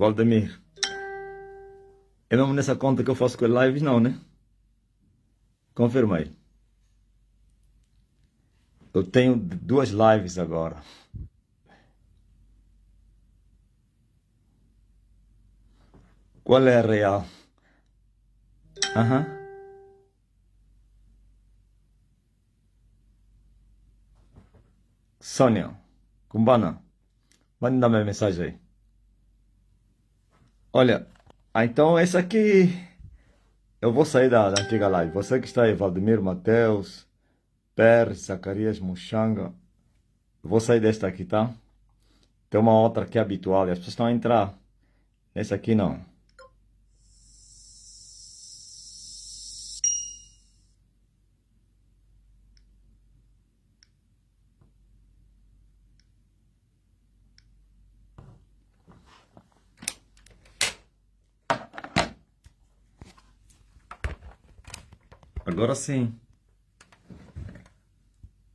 Valdemir, é mesmo nessa conta que eu faço com as lives? Não, né? Confirmei. Eu tenho duas lives agora. Qual é a real? Aham. Sônia, Kumbana, manda minha mensagem aí. Olha, então essa aqui eu vou sair da antiga live. Você que está aí, Valdemir, Mateus, Per, Zacarias, Muxanga. Eu vou sair desta aqui, tá? Tem uma outra que é habitual e as pessoas estão a entrar. Essa aqui não. Agora sim.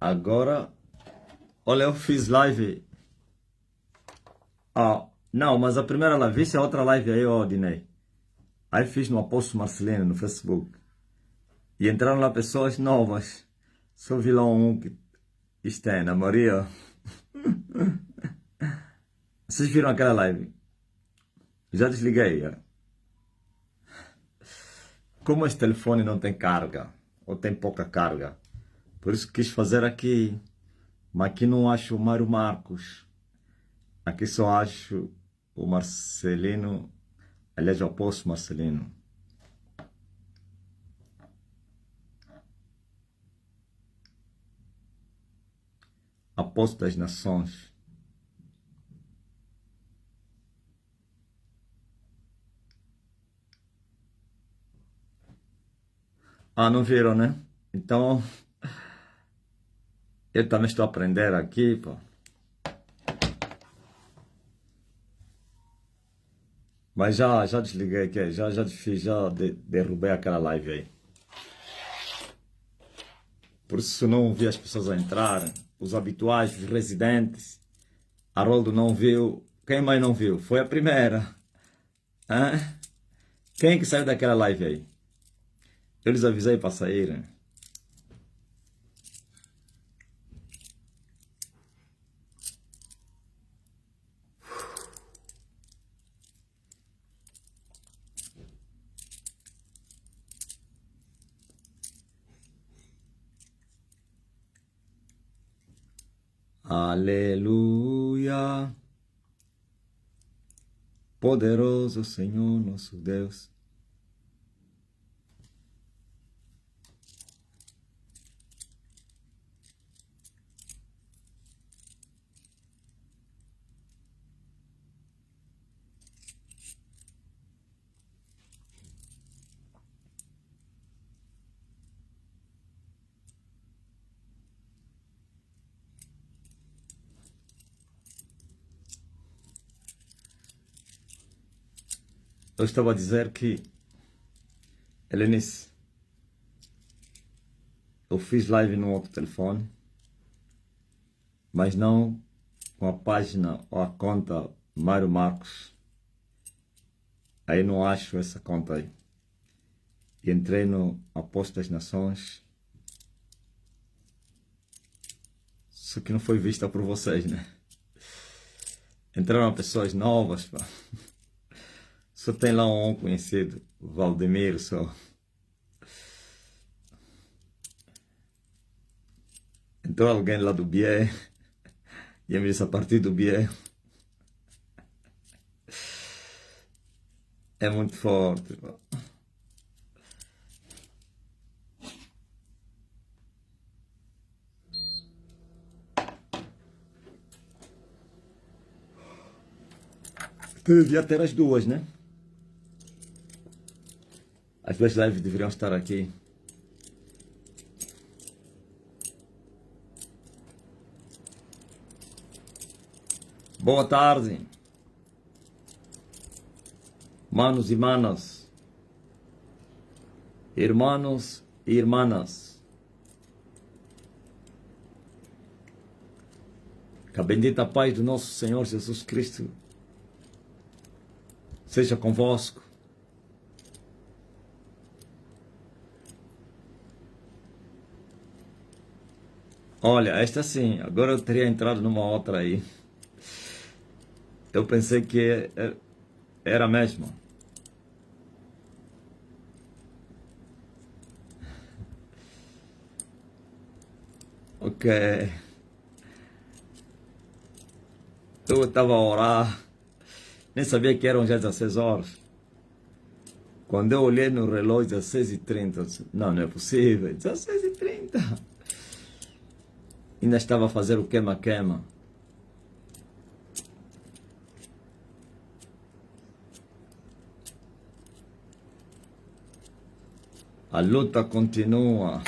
Agora, olha, eu fiz live. Ah, não, mas a primeira live, isso é outra live aí, ó, Dinei. Aí fiz no Apóstolo Marcelino, no Facebook. E entraram lá pessoas novas. Sou vilão 1 que está é, na Maria. Vocês viram aquela live? Já desliguei. Como este telefone não tem carga, ou tem pouca carga, por isso quis fazer aqui. Mas aqui não acho o Mário Marcos. Aqui só acho o Marcelino. Aliás, o Apóstolo Marcelino. Apóstolo das Nações. Ah, não viram, né? Então, eu também estou a aprender aqui, pô. Mas já desliguei aqui, já fiz, derrubei aquela live aí. Por isso não vi as pessoas a entrarem, os habituais, os residentes. Haroldo não viu. Quem mais não viu? Foi a primeira. Hã? Quem que saiu daquela live aí? Eu lhes avisei para saírem. Aleluia. Poderoso Senhor nosso Deus. Eu estava a dizer que, Helenice, eu fiz live no outro telefone, mas não com a página ou a conta Mário Marcos. Aí não acho essa conta aí. E entrei no Apóstolo das Nações. Só que não foi vista por vocês, né? Entraram pessoas novas, pá. Só tem lá um conhecido, o Valdemiro, só. Entrou alguém lá do BIE. E eu me disse, a partir do BIE. É muito forte, pá. Então eu devia ter as duas, né? As duas lives deveriam estar aqui. Boa tarde, manos e manas, irmãos e irmãs. Que a bendita paz do nosso Senhor Jesus Cristo seja convosco. Olha, esta sim, agora eu teria entrado numa outra aí. Eu pensei que era mesmo. Ok. Eu estava a orar, nem sabia que eram já 16 horas. Quando eu olhei no relógio, 16h30, não, não é possível, 16h30. Ainda estava a fazer o queima-queima. A luta continua.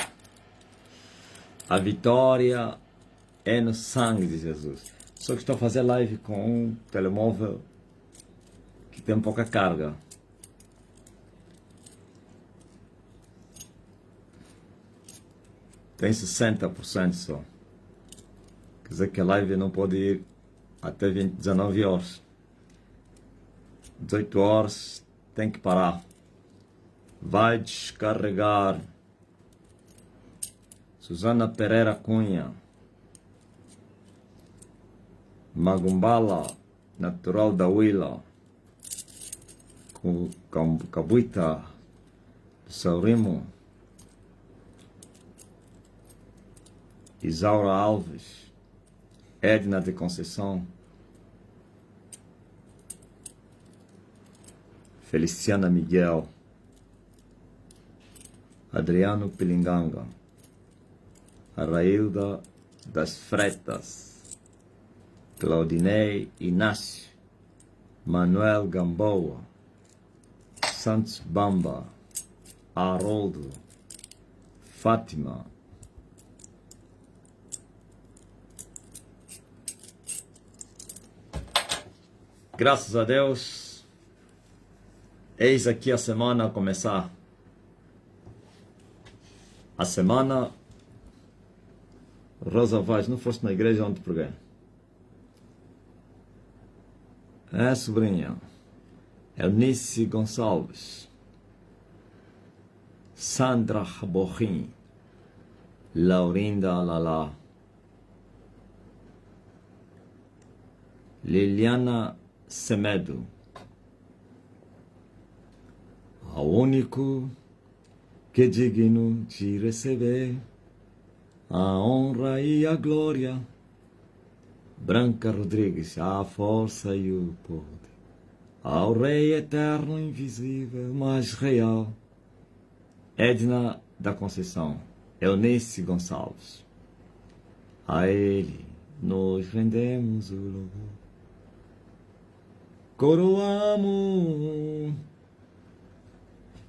A vitória é no sangue de Jesus. Só que estou a fazer live com um telemóvel que tem pouca carga. Tem 60% só. Quer dizer que a live não pode ir até 19 horas. 18 horas tem que parar. Vai descarregar. Susana Pereira Cunha. Magumbala, natural da Huila. Cabuita, Saurimo. Isaura Alves. Edna de Conceição. Feliciana Miguel. Adriano Pilinganga. Arailda das Freitas. Claudinei Inácio. Manuel Gamboa. Santos Bamba. Haroldo. Fátima. Graças a Deus, eis aqui a semana a começar. A semana, Rosa Vaz, não foste na igreja ontem preguei? É, sobrinha. Eunice Gonçalves. Sandra Borrim. Laurinda Lala. Liliana Semedo. Ao único que é digno de receber a honra e a glória. Branca Rodrigues, a força e o poder. Ao Rei eterno, invisível, mas real. Edna da Conceição. Eunice Gonçalves. A Ele nós rendemos o louvor. Coroamos.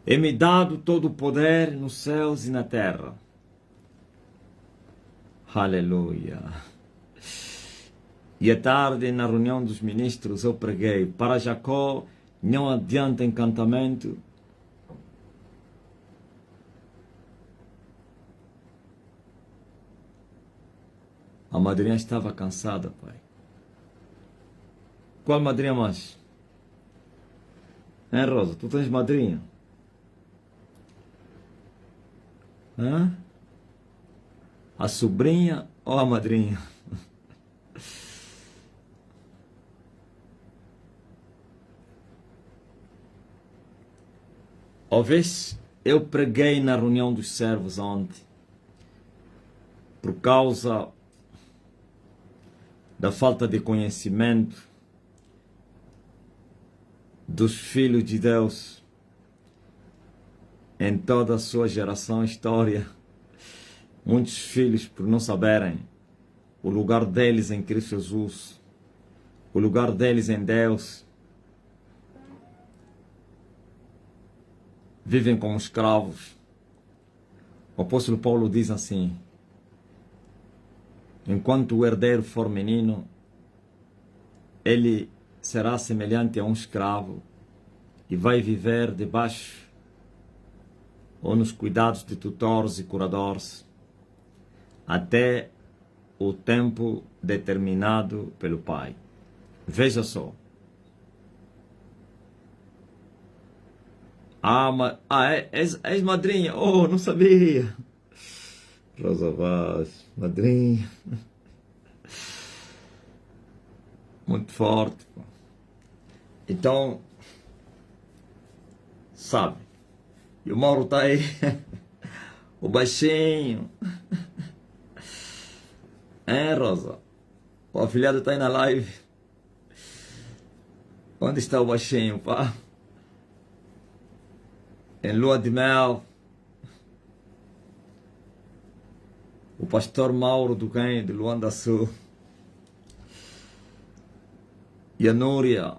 E-me dado todo o poder nos céus e na terra. Aleluia. E à tarde, na reunião dos ministros, eu preguei: para Jacó não adianta encantamento. A madrinha estava cansada, pai. Qual madrinha mais? Hein, Rosa? Tu tens madrinha? Hã? A sobrinha ou a madrinha? Talvez eu preguei na reunião dos servos ontem por causa da falta de conhecimento dos filhos de Deus em toda a sua geração, história. Muitos filhos, por não saberem o lugar deles em Cristo Jesus, o lugar deles em Deus, vivem como escravos. O apóstolo Paulo diz assim: enquanto o herdeiro for menino, ele será semelhante a um escravo e vai viver debaixo ou nos cuidados de tutores e curadores até o tempo determinado pelo Pai. Veja só. És madrinha? Oh, não sabia. Rosa Vaz, madrinha. Muito forte. Então, sabe, e o Mauro tá aí, o baixinho. Rosa? O afilhado tá aí na live. Onde está o baixinho, pá? Em lua de mel. O pastor Mauro do Quem, de Luanda Sul. E a Núria.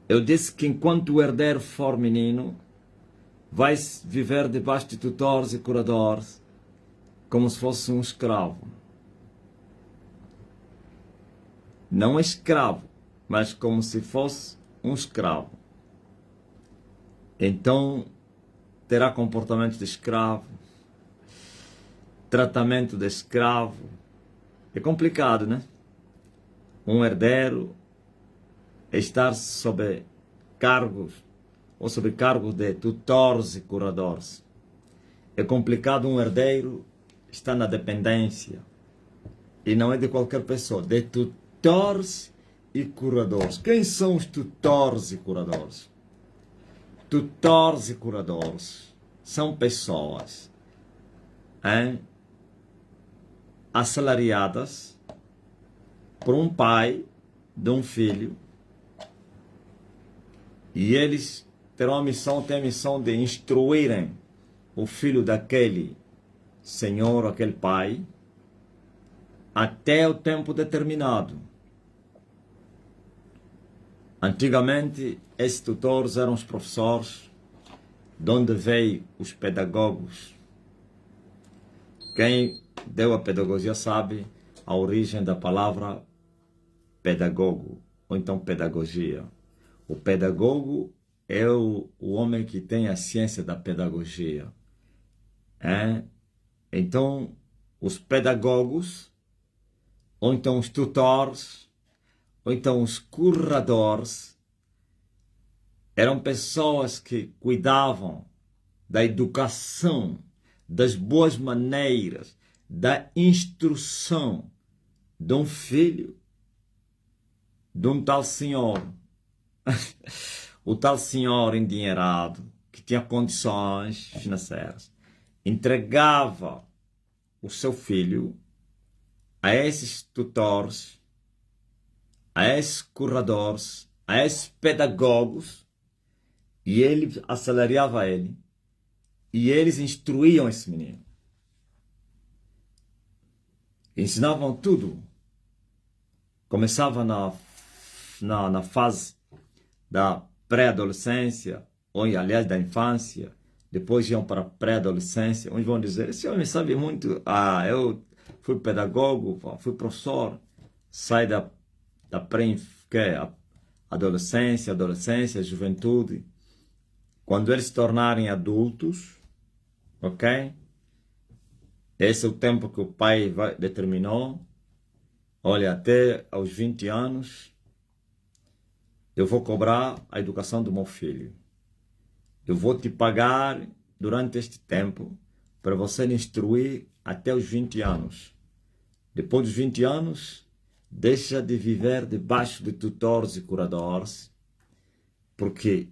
Eu disse que enquanto o herdeiro for menino, vai viver debaixo de tutores e curadores, como se fosse um escravo. Não escravo, mas como se fosse um escravo. Então, terá comportamento de escravo, tratamento de escravo. É complicado, né? Um herdeiro estar sob cargos, ou sob cargos de tutores e curadores. É complicado um herdeiro estar na dependência. E não é de qualquer pessoa, de tutores e curadores. Quem são os tutores e curadores? Tutores e curadores são pessoas assalariadas por um pai de um filho, e eles têm a missão de instruírem o filho daquele senhor, aquele pai, até o tempo determinado. Antigamente, esses tutores eram os professores, de onde veio os pedagogos. Quem deu a pedagogia sabe a origem da palavra pedagogo, ou então pedagogia. O pedagogo é o homem que tem a ciência da pedagogia. Então, os pedagogos, ou então os tutores, ou então os curadores, eram pessoas que cuidavam da educação, das boas maneiras, da instrução de um filho, de um tal senhor. O tal senhor endinheirado, que tinha condições financeiras, entregava o seu filho a esses tutores, a esses curadores, a esses pedagogos, e ele assalariava ele, e eles instruíam esse menino. Ensinavam tudo. Começava na fase da pré-adolescência, ou aliás da infância, depois iam para a pré-adolescência, onde vão dizer, esse homem sabe muito, eu fui pedagogo, fui professor, sai da adolescência, juventude. Quando eles se tornarem adultos, ok? Esse é o tempo que o pai determinou. Olha, até aos 20 anos, eu vou cobrar a educação do meu filho. Eu vou te pagar durante este tempo para você me instruir até os 20 anos. Depois dos 20 anos, deixa de viver debaixo de tutores e curadores, porque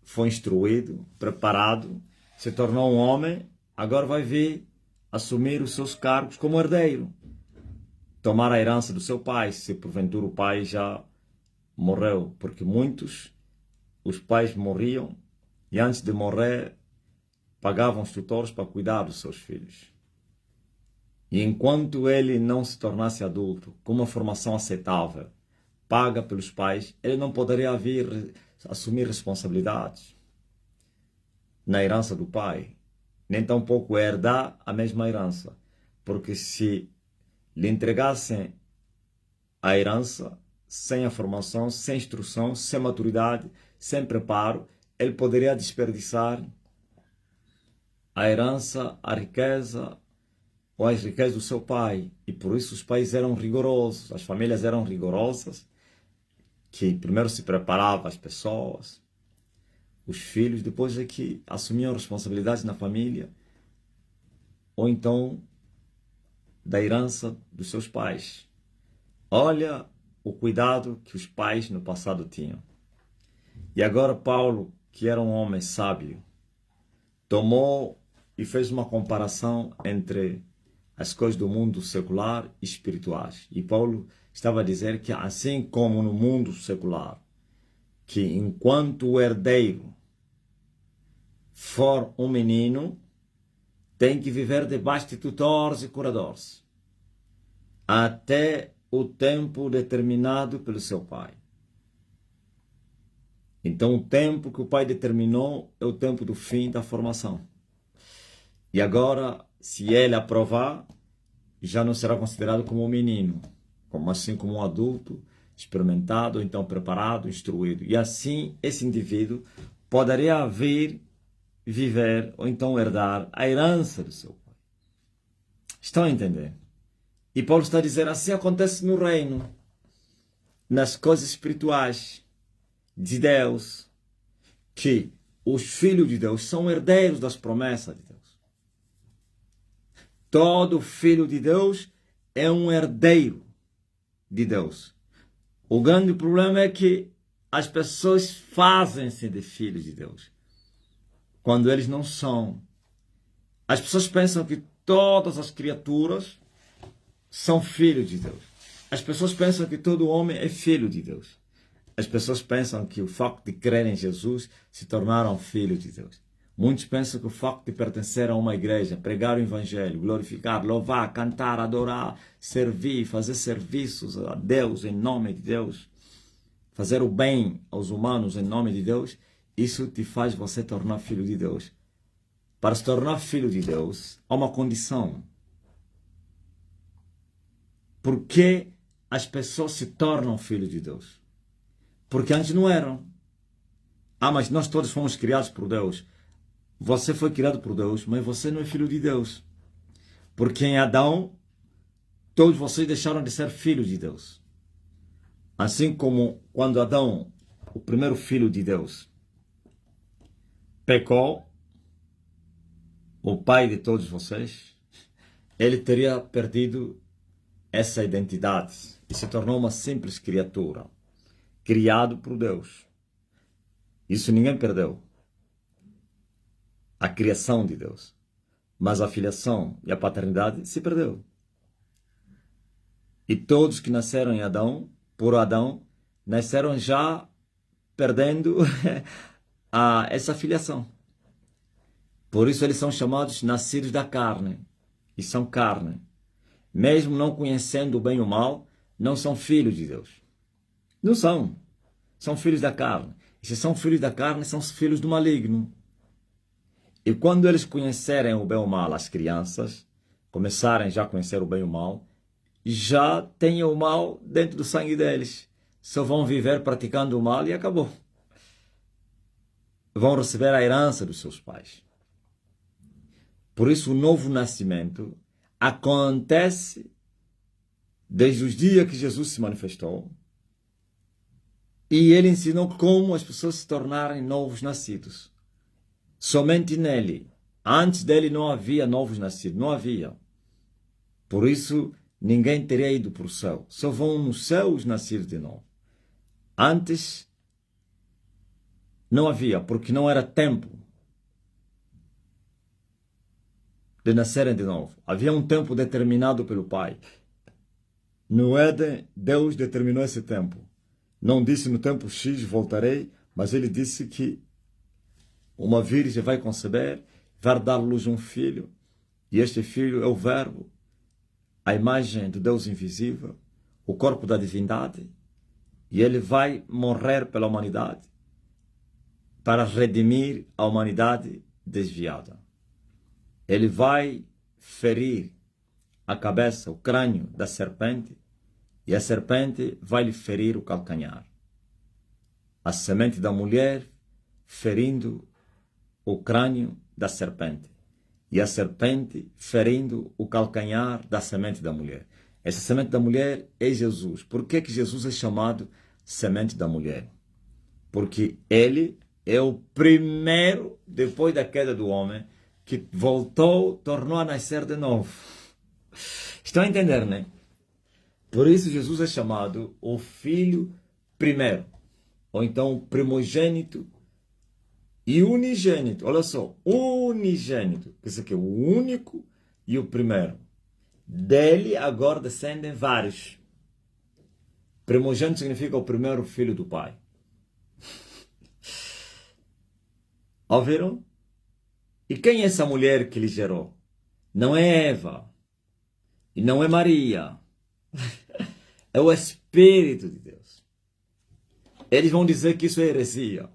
foi instruído, preparado, se tornou um homem, agora vai vir assumir os seus cargos como herdeiro. Tomar a herança do seu pai, se porventura o pai já morreu, porque muitos, os pais morriam e antes de morrer pagavam os tutores para cuidar dos seus filhos. E enquanto ele não se tornasse adulto, com uma formação aceitável, paga pelos pais, ele não poderia vir assumir responsabilidades na herança do pai, nem tampouco herdar a mesma herança, porque se lhe entregassem a herança sem a formação, sem instrução, sem maturidade, sem preparo, ele poderia desperdiçar a herança, a riqueza ou as riquezas do seu pai. E por isso os pais eram rigorosos, as famílias eram rigorosas, que primeiro se preparavam as pessoas, os filhos, depois é que assumiam responsabilidades na família, ou então da herança dos seus pais. Olha o cuidado que os pais no passado tinham. E agora Paulo, que era um homem sábio, tomou e fez uma comparação entre as coisas do mundo secular e espirituais. E Paulo estava a dizer que assim como no mundo secular, que enquanto o herdeiro for um menino, tem que viver debaixo de tutores e curadores, até o tempo determinado pelo seu pai. Então o tempo que o pai determinou é o tempo do fim da formação. E agora, se ele aprovar, já não será considerado como um menino, assim como um adulto, experimentado, então preparado, instruído. E assim, esse indivíduo poderia vir, viver, ou então herdar a herança do seu pai. Estão a entender? E Paulo está a dizer, assim acontece no reino, nas coisas espirituais de Deus, que os filhos de Deus são herdeiros das promessas de Deus. Todo filho de Deus é um herdeiro de Deus. O grande problema é que as pessoas fazem-se de filhos de Deus, quando eles não são. As pessoas pensam que todas as criaturas são filhos de Deus. As pessoas pensam que todo homem é filho de Deus. As pessoas pensam que o facto de crer em Jesus se tornaram filhos de Deus. Muitos pensam que o facto de pertencer a uma igreja, pregar o evangelho, glorificar, louvar, cantar, adorar, servir, fazer serviços a Deus em nome de Deus, fazer o bem aos humanos em nome de Deus, isso te faz você tornar filho de Deus. Para se tornar filho de Deus, há uma condição. Por que as pessoas se tornam filhos de Deus? Porque antes não eram. Mas nós todos fomos criados por Deus. Você foi criado por Deus, mas você não é filho de Deus. Porque em Adão, todos vocês deixaram de ser filhos de Deus. Assim como quando Adão, o primeiro filho de Deus, pecou, o pai de todos vocês, ele teria perdido essa identidade e se tornou uma simples criatura, criado por Deus. Isso ninguém perdeu. A criação de Deus. Mas a filiação e a paternidade se perdeu. E todos que nasceram em Adão, por Adão, nasceram já perdendo essa filiação. Por isso eles são chamados nascidos da carne. E são carne. Mesmo não conhecendo o bem e o mal, não são filhos de Deus. Não são. São filhos da carne. E se são filhos da carne, são filhos do maligno. E quando eles conhecerem o bem e o mal, as crianças, começarem já a conhecer o bem e o mal, já têm o mal dentro do sangue deles. Só vão viver praticando o mal e acabou. Vão receber a herança dos seus pais. Por isso o novo nascimento acontece desde os dias que Jesus se manifestou. E ele ensinou como as pessoas se tornarem novos nascidos. Somente nele. Antes dele não havia novos nascidos. Não havia. Por isso, ninguém teria ido para o céu. Só vão no céu os nascidos de novo. Antes, não havia, porque não era tempo de nascerem de novo. Havia um tempo determinado pelo Pai. No Éden, Deus determinou esse tempo. Não disse no tempo X voltarei, mas ele disse que uma virgem vai conceber, vai dar à luz um filho, e este filho é o Verbo, a imagem do Deus invisível, o corpo da divindade, e ele vai morrer pela humanidade para redimir a humanidade desviada. Ele vai ferir a cabeça, o crânio da serpente, e a serpente vai lhe ferir o calcanhar. A semente da mulher ferindo o crânio da serpente. E a serpente ferindo o calcanhar da semente da mulher. Essa semente da mulher é Jesus. Por que Jesus é chamado semente da mulher? Porque ele é o primeiro, depois da queda do homem, que voltou, tornou a nascer de novo. Estão a entender, né? Por isso Jesus é chamado o filho primeiro, ou então primogênito e unigênito. Olha só, unigênito, quer dizer que é o único e o primeiro. Dele agora descendem vários. Primogênito significa o primeiro filho do pai. Ouviram? E quem é essa mulher que lhe gerou? Não é Eva. E não é Maria. É o Espírito de Deus. Eles vão dizer que isso é heresia.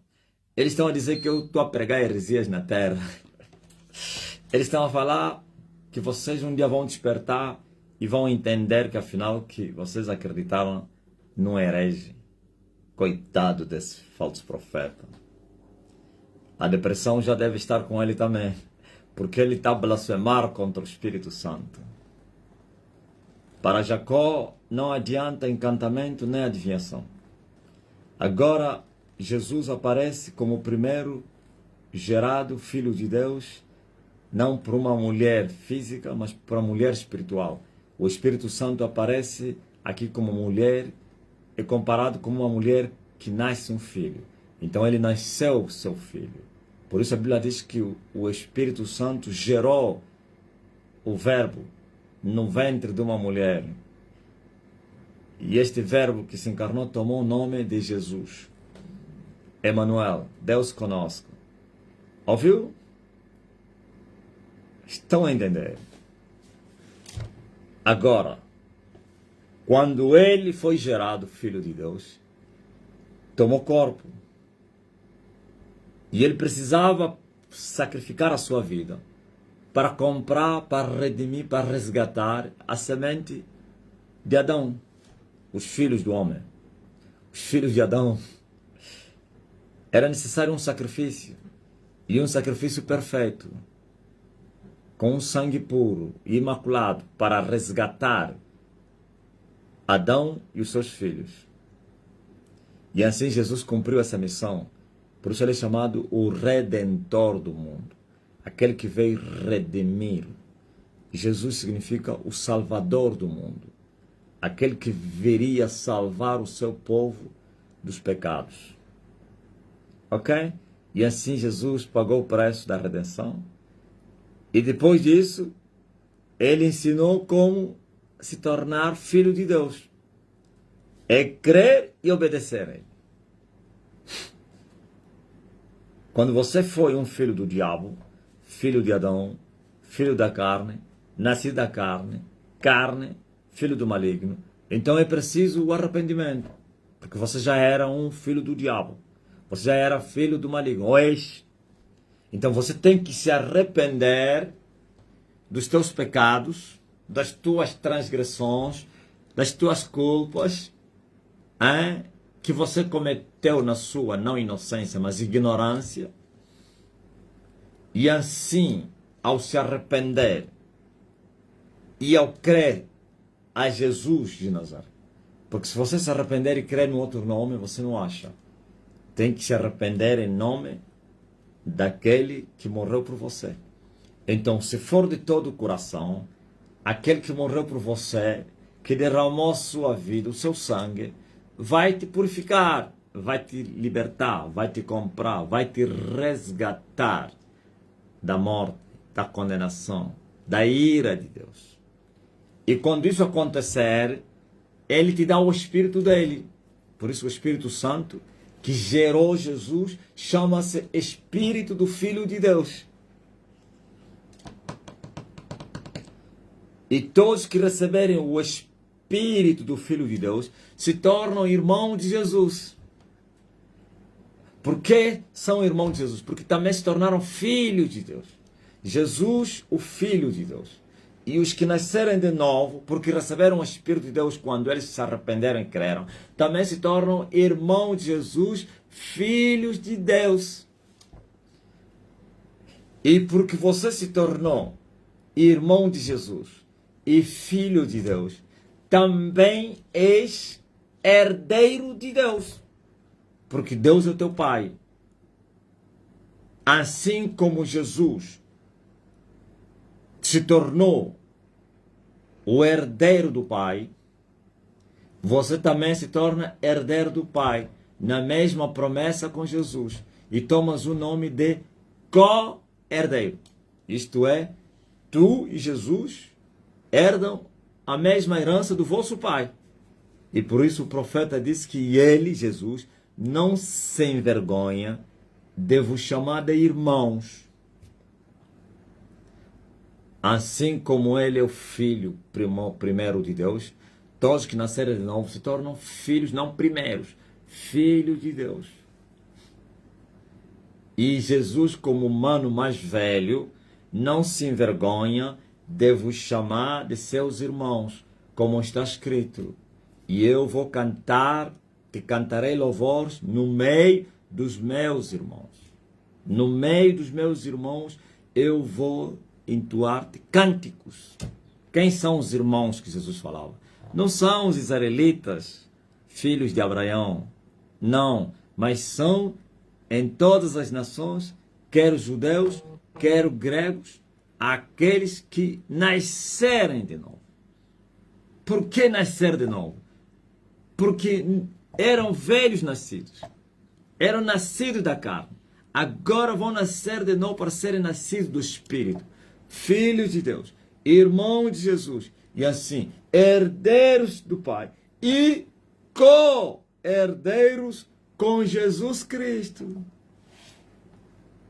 Eles estão a dizer que eu estou a pregar heresias na terra. Eles estão a falar que vocês um dia vão despertar e vão entender que afinal que vocês acreditaram num herege. Coitado desse falso profeta. A depressão já deve estar com ele também, porque ele está a blasfemar contra o Espírito Santo. Para Jacó não adianta encantamento nem adivinhação. Agora Jesus aparece como o primeiro gerado Filho de Deus, não por uma mulher física, mas por uma mulher espiritual. O Espírito Santo aparece aqui como mulher, é comparado com uma mulher que nasce um filho. Então ele nasceu seu filho. Por isso a Bíblia diz que o Espírito Santo gerou o verbo no ventre de uma mulher. E este verbo que se encarnou tomou o nome de Jesus. Emmanuel, Deus conosco. Ouviu? Estão a entender? Agora, quando ele foi gerado Filho de Deus, tomou corpo. E ele precisava sacrificar a sua vida para comprar, para redimir, para resgatar a semente de Adão, os filhos do homem. Os filhos de Adão. Era necessário um sacrifício, e um sacrifício perfeito, com um sangue puro e imaculado, para resgatar Adão e os seus filhos. E assim Jesus cumpriu essa missão. Por isso ele é chamado o Redentor do mundo. Aquele que veio redimir. Jesus significa o Salvador do mundo. Aquele que viria salvar o seu povo dos pecados. Ok? E assim Jesus pagou o preço da redenção. E depois disso, ele ensinou como se tornar filho de Deus. É crer e obedecer a ele. Quando você foi um filho do diabo, filho de Adão, filho da carne, nascido da carne, filho do maligno, então é preciso o arrependimento, porque você já era um filho do diabo, você já era filho do maligno, ou ex. Então você tem que se arrepender dos teus pecados, das tuas transgressões, das tuas culpas, que você cometeu na sua não inocência, mas ignorância. E assim, ao se arrepender e ao crer a Jesus de Nazaré, porque se você se arrepender e crer no outro nome, você não acha. Tem que se arrepender em nome daquele que morreu por você. Então, se for de todo o coração, aquele que morreu por você, que derramou a sua vida, o seu sangue, vai te purificar, vai te libertar, vai te comprar, vai te resgatar da morte, da condenação, da ira de Deus. E quando isso acontecer, ele te dá o Espírito dele. Por isso o Espírito Santo, que gerou Jesus, chama-se Espírito do Filho de Deus. E todos que receberem o Espírito do Filho de Deus se tornam irmãos de Jesus. Por que são irmãos de Jesus? Porque também se tornaram filhos de Deus. Jesus, o Filho de Deus. E os que nascerem de novo, porque receberam o Espírito de Deus quando eles se arrependeram e creram, também se tornam irmãos de Jesus, filhos de Deus. E porque você se tornou irmão de Jesus e filho de Deus, também és herdeiro de Deus. Porque Deus é o teu Pai. assim como Jesus se tornou o herdeiro do Pai, você também se torna herdeiro do Pai, na mesma promessa com Jesus, e tomas o nome de co-herdeiro. Isto é, tu e Jesus herdam a mesma herança do vosso Pai. E por isso o profeta disse que ele, Jesus, não se envergonha de vos chamar de irmãos. Assim como ele é o filho primeiro de Deus, todos que nasceram de novo se tornam filhos, não primeiros, filhos de Deus. E Jesus, como humano mais velho, não se envergonha de vos chamar de seus irmãos, como está escrito. E eu vou cantar, te cantarei louvores no meio dos meus irmãos. No meio dos meus irmãos eu vou entoar-te cânticos. Quem são os irmãos que Jesus falava? Não são os israelitas, filhos de Abraão. Não, mas são em todas as nações, quer os judeus, quer os gregos, aqueles que nascerem de novo. Por que nascer de novo? Porque eram velhos nascidos. Eram nascidos da carne. Agora vão nascer de novo para serem nascidos do Espírito. Filhos de Deus, irmãos de Jesus. E assim, herdeiros do Pai. E co-herdeiros com Jesus Cristo.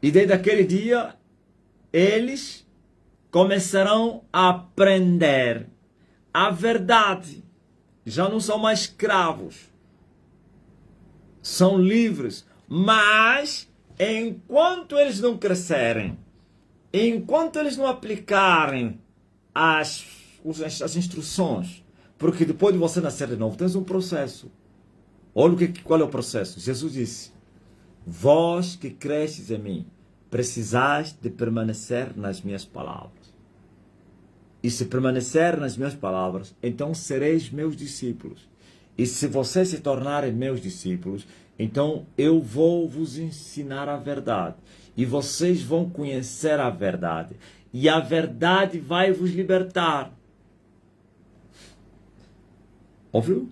E desde aquele dia, eles começarão a aprender a verdade. Já não são mais escravos. São livres. Mas, enquanto eles não crescerem, enquanto eles não aplicarem as instruções, porque depois de você nascer de novo, tens um processo. Olha qual é o processo. Jesus disse: vós que cresces em mim, precisais de permanecer nas minhas palavras. E se permanecer nas minhas palavras, então sereis meus discípulos. E se vocês se tornarem meus discípulos, então eu vou vos ensinar a verdade. E vocês vão conhecer a verdade. E a verdade vai vos libertar. Ouviu?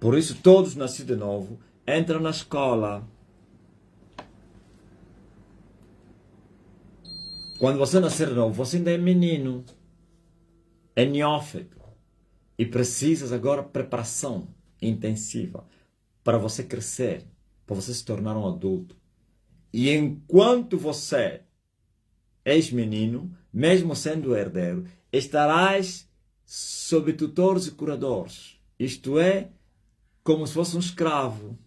Por isso todos nascidos de novo entram na escola. Quando você nascer de novo, você ainda é menino. É neófito. E precisas agora de preparação intensiva para você crescer, para você se tornar um adulto. E enquanto você és menino, mesmo sendo herdeiro, estarás sob tutores e curadores. Isto é, como se fosse um escravo.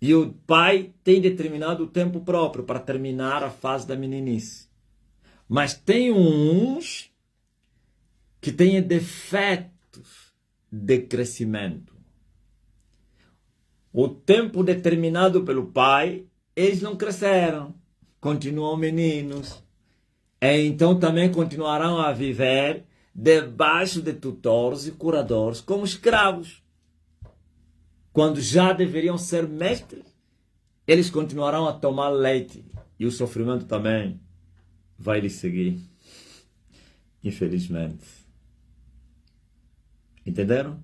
E o pai tem determinado o tempo próprio para terminar a fase da meninice. Mas tem uns que têm defeitos de crescimento. O tempo determinado pelo pai, eles não cresceram, continuam meninos. E então também continuarão a viver debaixo de tutores e curadores como escravos. Quando já deveriam ser mestres, eles continuarão a tomar leite. E o sofrimento também vai lhes seguir. Infelizmente. Entenderam?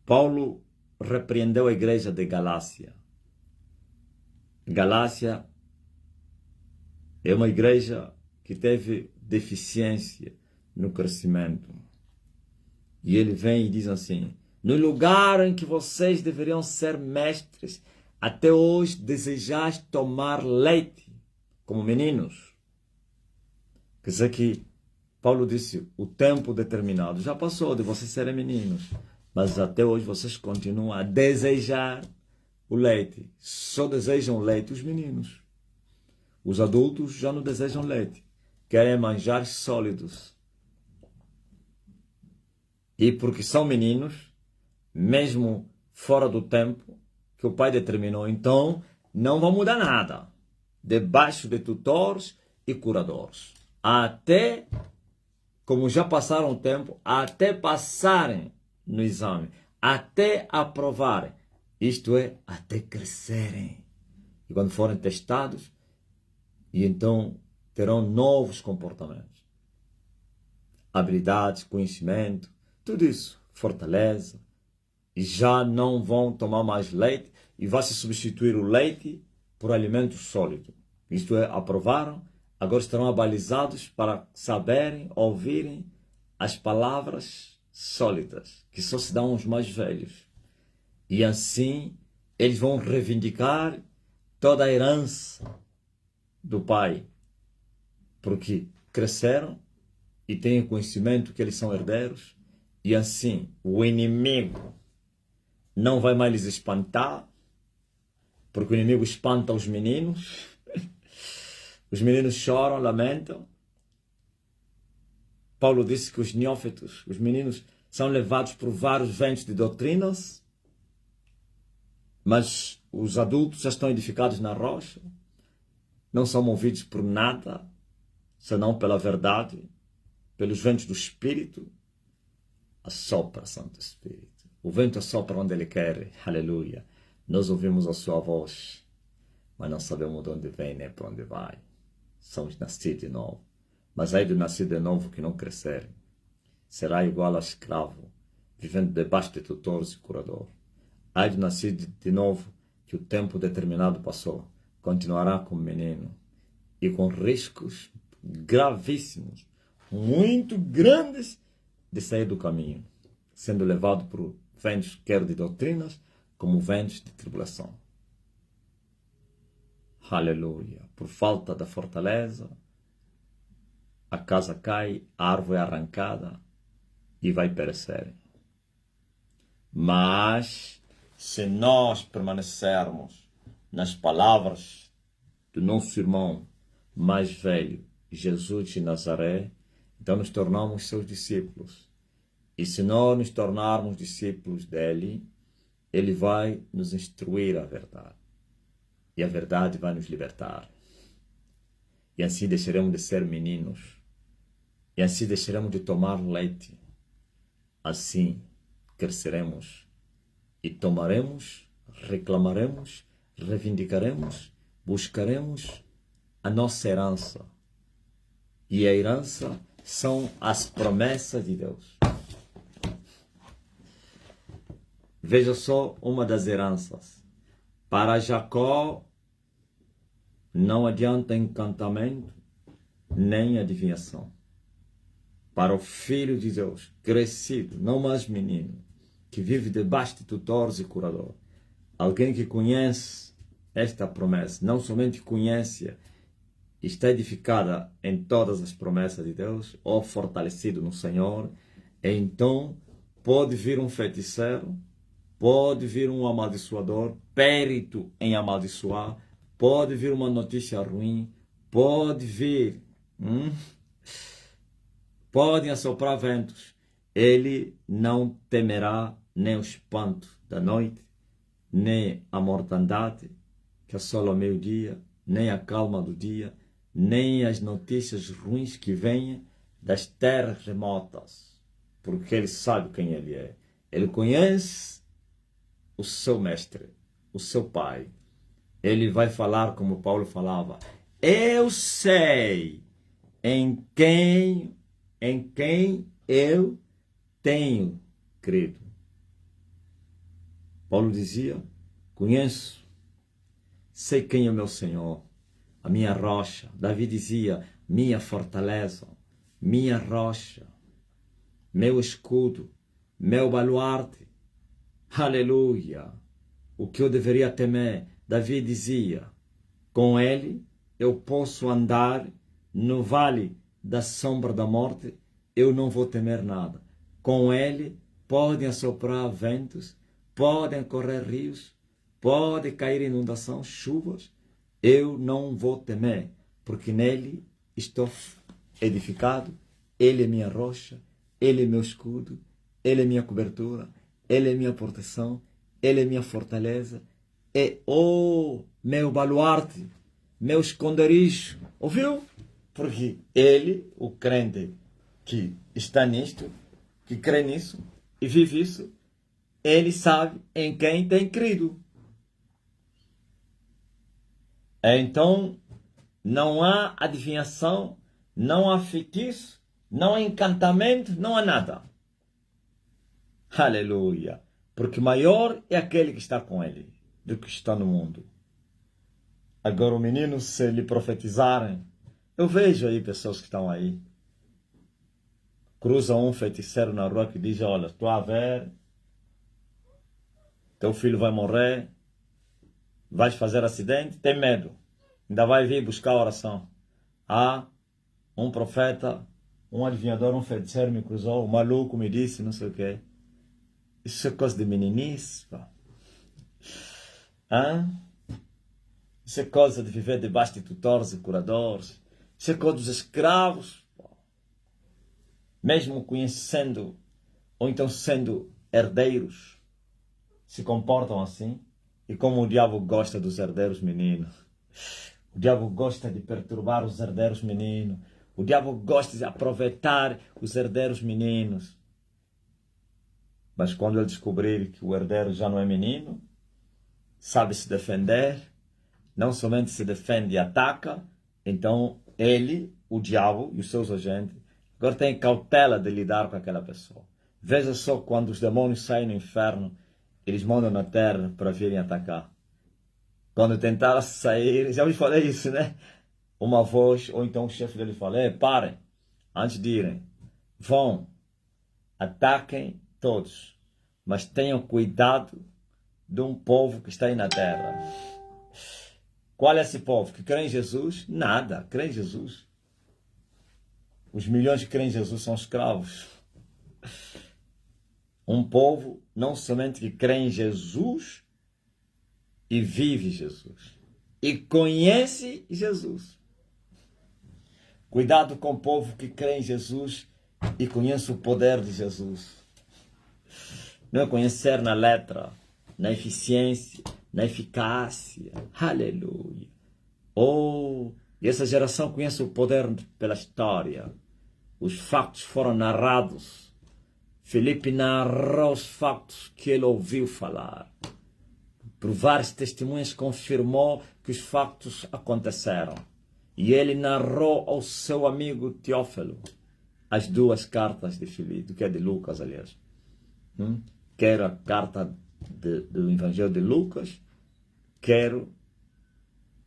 Paulo repreendeu a igreja de Galácia. Galácia é uma igreja que teve deficiência no crescimento. E ele vem e diz assim: no lugar em que vocês deveriam ser mestres, até hoje desejais tomar leite como meninos. Quer dizer que Paulo disse, o tempo determinado já passou de vocês serem meninos, mas até hoje vocês continuam a desejar o leite. Só desejam leite os meninos. Os adultos já não desejam leite, querem manjares sólidos. E porque são meninos, mesmo fora do tempo que o pai determinou, então não vão mudar nada. Debaixo de tutores e curadores. Até, como já passaram o tempo, até passarem no exame, até aprovarem. Isto é, até crescerem. E quando forem testados, e então terão novos comportamentos, habilidades, conhecimento, tudo isso, fortaleza. E já não vão tomar mais leite e vai se substituir o leite por alimento sólido. Isto é, aprovaram, agora estarão abalizados para saberem, ouvirem as palavras sólidas, que só se dão aos mais velhos. E assim eles vão reivindicar toda a herança do Pai, porque cresceram e têm conhecimento que eles são herdeiros, e assim o inimigo não vai mais lhes espantar, porque o inimigo espanta os meninos. Os meninos choram, lamentam. Paulo disse que os neófitos, os meninos, são levados por vários ventos de doutrinas, mas os adultos já estão edificados na rocha, não são movidos por nada, senão pela verdade, pelos ventos do Espírito. Assopra, Santo Espírito. O vento assopra onde Ele quer, aleluia. Nós ouvimos a sua voz, mas não sabemos de onde vem nem para onde vai. Somos nascidos de novo. Mas aí do nascido de novo que não crescer, será igual ao escravo, vivendo debaixo de tutores e curador. Aí do nascido de novo, que o tempo determinado passou, continuará como menino, e com riscos gravíssimos, muito grandes, de sair do caminho, sendo levado por ventos, quer de doutrinas, como ventos de tribulação. Aleluia. Por falta da fortaleza, a casa cai, a árvore é arrancada e vai perecer. Mas, se nós permanecermos nas palavras do nosso irmão mais velho, Jesus de Nazaré, então nos tornamos seus discípulos. E se nós nos tornarmos discípulos dele, ele vai nos instruir a verdade. E a verdade vai nos libertar. E assim deixaremos de ser meninos. E assim deixaremos de tomar leite. Assim cresceremos e tomaremos, reclamaremos, reivindicaremos, buscaremos a nossa herança. E a herança são as promessas de Deus. Veja só uma das heranças. Para Jacó não adianta encantamento nem adivinhação. Para o Filho de Deus, crescido, não mais menino, que vive debaixo de tutores e curador, alguém que conhece esta promessa, não somente conhece, está edificada em todas as promessas de Deus, ou fortalecido no Senhor, então pode vir um feiticeiro, pode vir um amaldiçoador, périto em amaldiçoar, pode vir uma notícia ruim, pode vir, podem assoprar ventos. Ele não temerá nem o espanto da noite, nem a mortandade que assola ao meio-dia, nem a calma do dia, nem as notícias ruins que vêm das terras remotas, porque ele sabe quem ele é. Ele conhece o seu mestre, o seu pai. Ele vai falar como Paulo falava: eu sei em quem eu tenho crido. Paulo dizia: conheço, sei quem é o meu Senhor, a minha rocha. Davi dizia: minha fortaleza, minha rocha, meu escudo, meu baluarte. Aleluia! O que eu deveria temer? Davi dizia: com ele eu posso andar no vale da sombra da morte, eu não vou temer nada. Com ele podem assoprar ventos, podem correr rios, pode cair inundação, chuvas, eu não vou temer, porque nele estou edificado. Ele é minha rocha, ele é meu escudo, ele é minha cobertura, ele é minha proteção, ele é minha fortaleza, é o meu baluarte, meu esconderijo. Ouviu? Porque ele, o crente que está nisto, que crê nisso e vive isso, ele sabe em quem tem crido. Então, não há adivinhação, não há feitiço, não há encantamento, não há nada. Aleluia. Porque maior é aquele que está com ele do que está no mundo. Agora o menino, se lhe profetizarem, eu vejo aí pessoas que estão aí, cruzam um feiticeiro na rua que diz, olha, estou a ver, teu filho vai morrer, vais fazer acidente, tem medo, ainda vai vir buscar oração. Ah, um profeta, um adivinhador, um feiticeiro me cruzou, um maluco me disse, não sei o quê. Isso é coisa de meninice, pá. Hã? Isso é coisa de viver debaixo de tutores e curadores. Isso é coisa dos escravos. Pá. Mesmo conhecendo, ou então sendo herdeiros, se comportam assim. E como o diabo gosta dos herdeiros meninos. O diabo gosta de perturbar os herdeiros meninos. O diabo gosta de aproveitar os herdeiros meninos. Mas quando ele descobrir que o herdeiro já não é menino, sabe se defender, não somente se defende e ataca, então ele, o diabo e os seus agentes, agora tem cautela de lidar com aquela pessoa. Veja só quando os demônios saem no inferno, eles mandam na terra para virem atacar. Quando tentaram sair, já me falei isso, né? Uma voz, ou então o chefe dele fala, parem, antes de irem, vão, ataquem todos, mas tenham cuidado de um povo que está aí na terra. Qual é esse povo? Que crê em Jesus? Nada, crê em Jesus. Os milhões que creem em Jesus são escravos. Um povo não somente que crê em Jesus e vive Jesus, e conhece Jesus. Cuidado com o povo que crê em Jesus e conhece o poder de Jesus. Não é conhecer na letra, na eficiência, na eficácia. Aleluia. Oh, e essa geração conhece o poder pela história. Os fatos foram narrados. Felipe narrou os fatos que ele ouviu falar. Por várias testemunhas confirmou que os fatos aconteceram. E ele narrou ao seu amigo Teófilo as duas cartas de Filipe, que é de Lucas, aliás. Quero a carta do Evangelho de Lucas, quero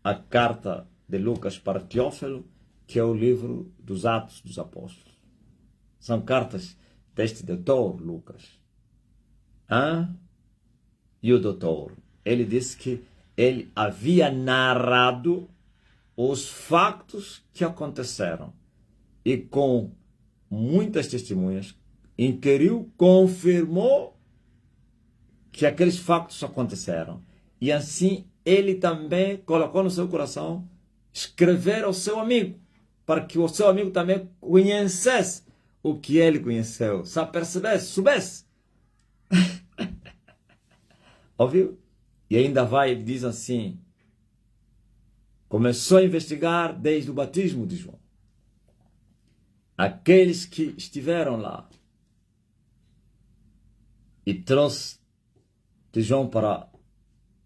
a carta de Lucas para Teófilo, que é o livro dos Atos dos Apóstolos. São cartas deste doutor Lucas. E o doutor, ele disse que ele havia narrado os factos que aconteceram. E com muitas testemunhas, inquiriu, confirmou que aqueles factos aconteceram. E assim, ele também colocou no seu coração escrever ao seu amigo, para que o seu amigo também conhecesse o que ele conheceu, se apercebesse, soubesse. Ouviu? E ainda vai, ele diz assim, começou a investigar desde o batismo de João. Aqueles que estiveram lá e trouxe de João para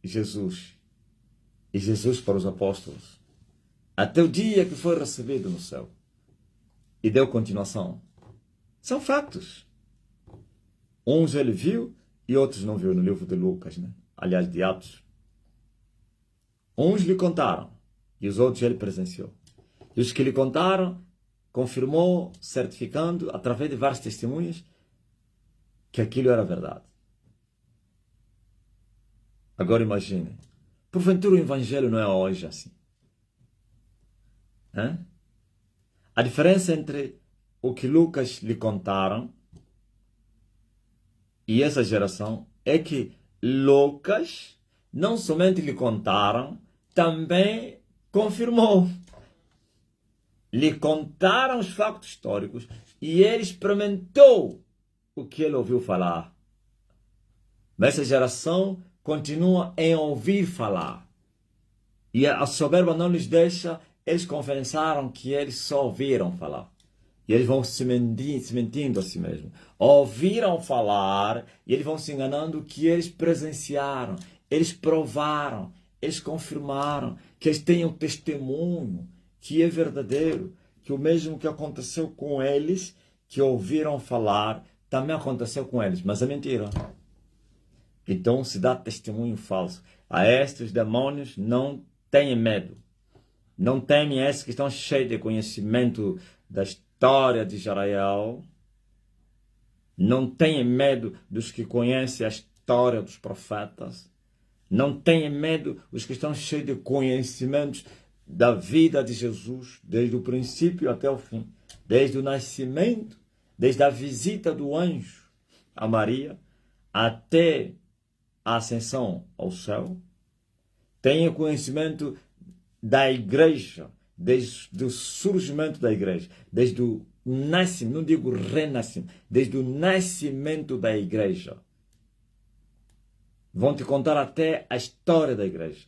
Jesus e Jesus para os apóstolos, até o dia que foi recebido no céu e deu continuação. São fatos. Uns ele viu e outros não viu, no livro de Lucas, né? Aliás, de Atos. Uns lhe contaram e os outros ele presenciou. E os que lhe contaram, confirmou, certificando, através de várias testemunhas, que aquilo era verdade. Agora imagine, porventura o Evangelho não é hoje assim. A diferença entre o que Lucas lhe contaram e essa geração é que Lucas não somente lhe contaram, também confirmou. Lhe contaram os factos históricos e ele experimentou o que ele ouviu falar. Mas essa geração continua em ouvir falar. E a soberba não lhes deixa, eles confessaram que eles só ouviram falar. E eles vão se mentindo a si mesmos. Ouviram falar e eles vão se enganando que eles presenciaram, eles provaram, eles confirmaram, que eles tenham testemunho, que é verdadeiro, que o mesmo que aconteceu com eles, que ouviram falar, também aconteceu com eles, mas é mentira. Então se dá testemunho falso. A estes demônios não tenham medo. Não temem esses que estão cheios de conhecimento da história de Israel. Não tenham medo dos que conhecem a história dos profetas. Não tenham medo dos que estão cheios de conhecimentos da vida de Jesus, desde o princípio até o fim. Desde o nascimento, desde a visita do anjo a Maria, até a ascensão ao céu. Tenham conhecimento da igreja, desde o surgimento da igreja, desde o nascimento, não digo renascimento, desde o nascimento da igreja. Vão te contar até a história da igreja.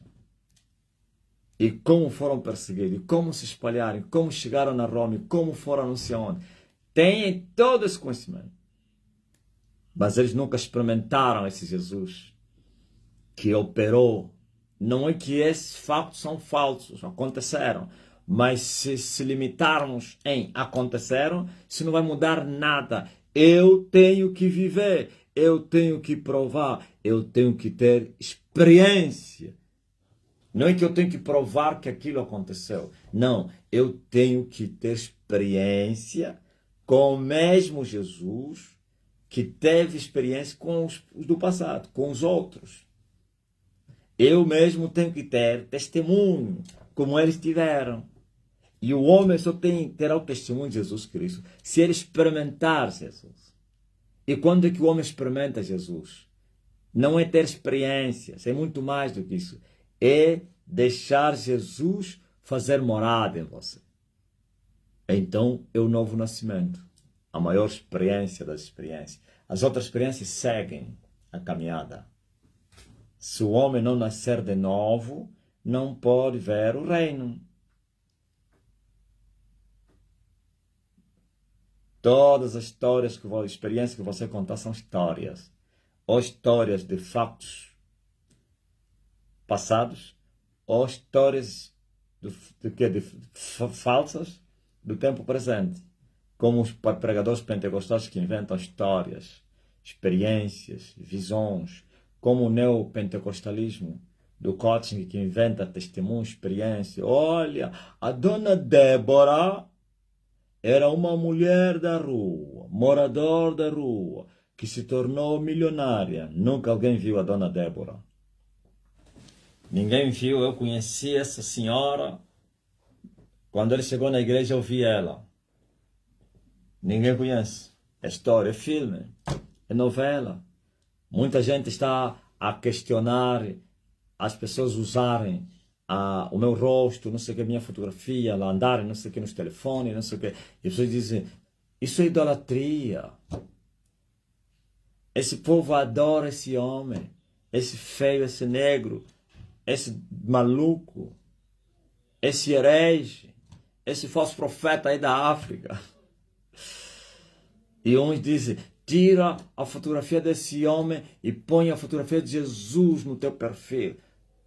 E como foram perseguidos, e como se espalharam, e como chegaram na Roma, e como foram anunciados. Têm todo esse conhecimento. Mas eles nunca experimentaram esse Jesus que operou. Não é que esses fatos são falsos, aconteceram. Mas se limitarmos em aconteceram, isso não vai mudar nada. Eu tenho que viver, eu tenho que provar, eu tenho que ter experiência. Não é que eu tenho que provar que aquilo aconteceu. Não, eu tenho que ter experiência com o mesmo Jesus que teve experiência com os do passado, com os outros. Eu mesmo tenho que ter testemunho, como eles tiveram. E o homem só terá o testemunho de Jesus Cristo se ele experimentar Jesus. E quando é que o homem experimenta Jesus? Não é ter experiências, é muito mais do que isso. É deixar Jesus fazer morada em você. Então é o novo nascimento, a maior experiência das experiências. As outras experiências seguem a caminhada. Se o homem não nascer de novo, não pode ver o reino. Todas as histórias, experiências que você contar são histórias. Ou histórias de fatos passados, ou histórias falsas do tempo presente. Como os pregadores pentecostais que inventam histórias, experiências, visões. Como o neopentecostalismo do coaching que inventa testemunho, experiência. Olha, a dona Débora era uma mulher da rua, morador da rua, que se tornou milionária. Nunca alguém viu a dona Débora. Ninguém viu, eu conheci essa senhora. Quando ele chegou na igreja, eu vi ela. Ninguém conhece. É história, é filme, é novela. Muita gente está a questionar as pessoas usarem o meu rosto, não sei o que, minha fotografia, andarem, não sei o que, nos telefones, não sei o que. E as pessoas dizem, isso é idolatria. Esse povo adora esse homem, esse feio, esse negro, esse maluco, esse herege, esse falso profeta aí da África. E uns dizem, tira a fotografia desse homem e põe a fotografia de Jesus no teu perfil.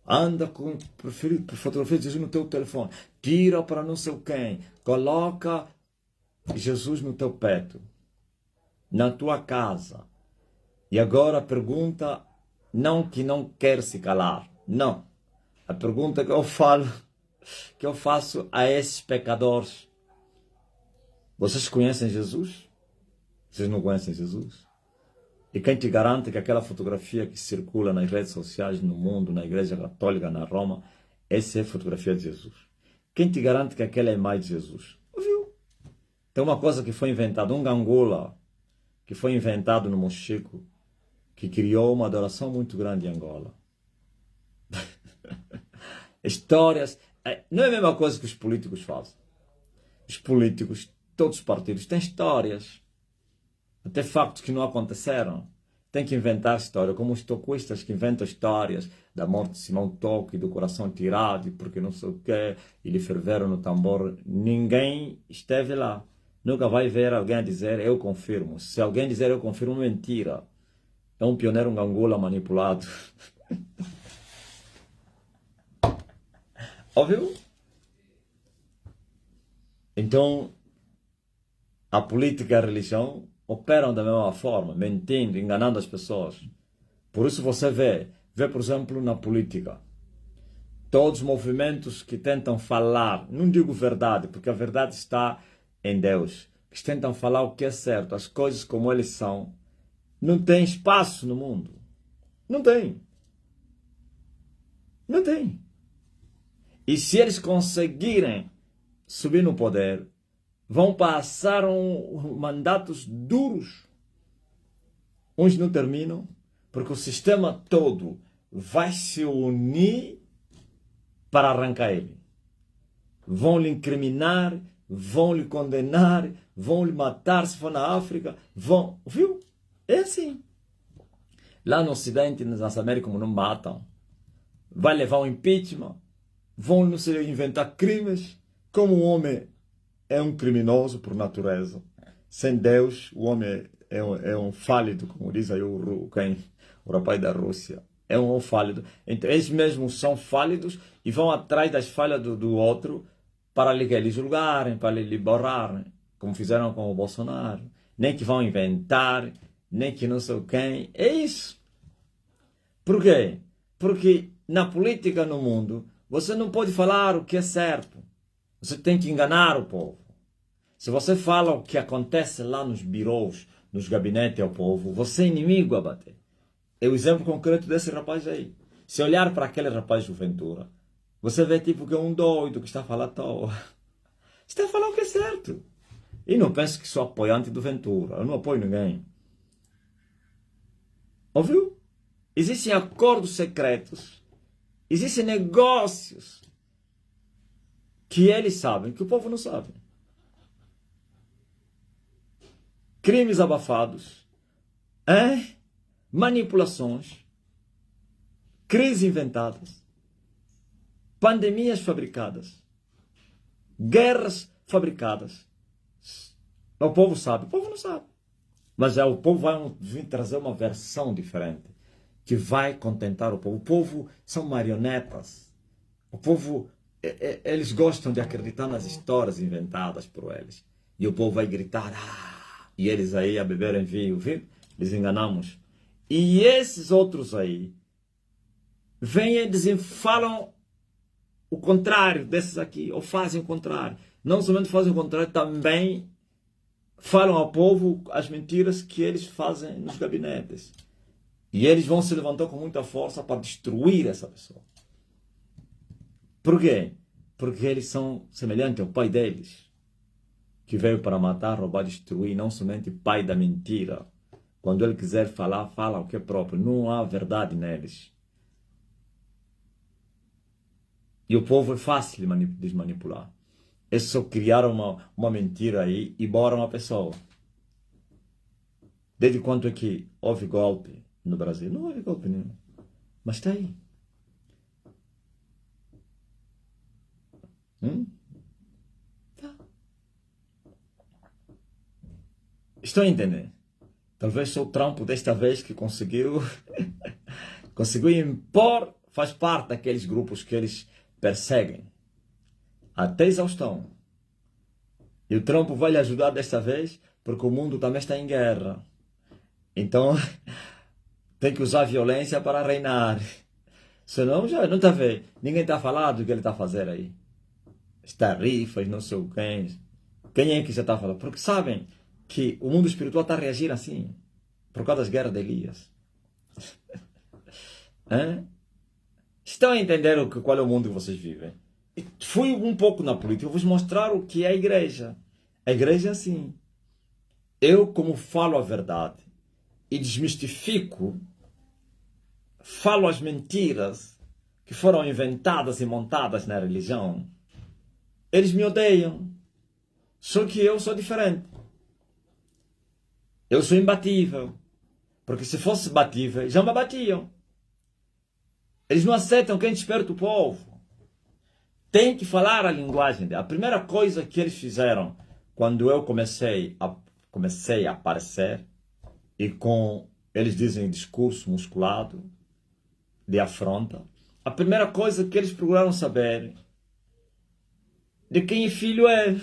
Anda com a fotografia de Jesus no teu telefone. Tira para não sei quem. Coloca Jesus no teu peito. Na tua casa. E agora a pergunta, não que não quer se calar. Não. A pergunta que eu faço a esses pecadores. Vocês conhecem Jesus? Vocês não conhecem Jesus? E quem te garante que aquela fotografia que circula nas redes sociais no mundo, na Igreja Católica, na Roma, essa é a fotografia de Jesus? Quem te garante que aquela é a imagem de Jesus? Viu? Tem uma coisa que foi inventada, um gangula, que foi inventado no Mochico, que criou uma adoração muito grande em Angola. Histórias, não é a mesma coisa que os políticos fazem. Os políticos, todos os partidos, têm histórias. Até factos que não aconteceram. Tem que inventar história, como os toquistas que inventam histórias da morte de Simão Toque, do coração tirado, porque não sei o quê, e lhe ferveram no tambor. Ninguém esteve lá. Nunca vai ver alguém dizer, eu confirmo. Se alguém dizer, eu confirmo, mentira. É um pioneiro, um gangula manipulado. Ouviu? Então, a política e a religião operam da mesma forma, mentindo, enganando as pessoas. Por isso você vê, por exemplo, na política, todos os movimentos que tentam falar, não digo verdade, porque a verdade está em Deus, que tentam falar o que é certo, as coisas como eles são, não tem espaço no mundo. Não tem. Não tem. E se eles conseguirem subir no poder, vão passar mandatos duros. Uns não terminam, porque o sistema todo vai se unir para arrancar ele. Vão lhe incriminar, vão lhe condenar, vão lhe matar se for na África, vão... Viu? É assim. Lá no Ocidente, nas Américas, como não matam, vai levar um impeachment, vão não sei, inventar crimes, como o homem é um criminoso por natureza. Sem Deus, o homem é um fálido, como diz aí o rapaz da Rússia. É um fálido. Então, eles mesmos são fálidos e vão atrás das falhas do outro para lhe julgarem, para lhe borrarem, como fizeram com o Bolsonaro. Nem que vão inventar, nem que não sei quem. É isso. Por quê? Porque na política no mundo, você não pode falar o que é certo. Você tem que enganar o povo. Se você fala o que acontece lá nos birôs, nos gabinetes ao povo, você é inimigo a bater. É o exemplo concreto desse rapaz aí. Se olhar para aquele rapaz do Ventura, você vê tipo que é um doido que está a falar à toa. Está a falar o que é certo. E não penso que sou apoiante do Ventura. Eu não apoio ninguém. Ouviu? Existem acordos secretos. Existem negócios que eles sabem, que o povo não sabe. Crimes abafados. Manipulações. Crises inventadas. Pandemias fabricadas. Guerras fabricadas. O povo sabe. O povo não sabe. Mas o povo vai vir trazer uma versão diferente. Que vai contentar o povo. O povo são marionetas. O povo, eles gostam de acreditar nas histórias inventadas por eles. E o povo vai gritar, e eles aí a beberem vinho, viu? Eles enganamos. E esses outros aí, vêm e falam o contrário desses aqui, ou fazem o contrário. Não somente fazem o contrário, também falam ao povo as mentiras que eles fazem nos gabinetes. E eles vão se levantar com muita força para destruir essa pessoa. Por quê? Porque eles são semelhantes ao pai deles, que veio para matar, roubar, destruir, não somente pai da mentira. Quando ele quiser falar, fala o que é próprio. Não há verdade neles. E o povo é fácil de manipular. Eles só criaram uma mentira aí e boram a pessoa. Desde quando é que houve golpe no Brasil? Não houve golpe nenhum. Mas está aí. Tá. Estão a entender? Talvez só o Trump desta vez que conseguiu impor, faz parte daqueles grupos que eles perseguem até exaustão. E o Trump vai lhe ajudar desta vez porque o mundo também está em guerra. Então tem que usar violência para reinar. Senão já não está a ver. Ninguém está a falar do que ele está a fazer aí. As tarifas, não sei o quem. Quem é que já está a falar? Porque sabem que o mundo espiritual está a reagir assim. Por causa das guerras de Elias. Estão a entender qual é o mundo que vocês vivem? E fui um pouco na política. Eu vou vos mostrar o que é a igreja. A igreja é assim. Eu, como falo a verdade e desmistifico, falo as mentiras que foram inventadas e montadas na religião, eles me odeiam. Só que eu sou diferente. Eu sou imbatível. Porque se fosse batível, já me batiam. Eles não aceitam quem desperta o povo. Tem que falar a linguagem. A primeira coisa que eles fizeram quando eu comecei a aparecer, e com, eles dizem, discurso musculado, de afronta, a primeira coisa que eles procuraram saber de quem filho é.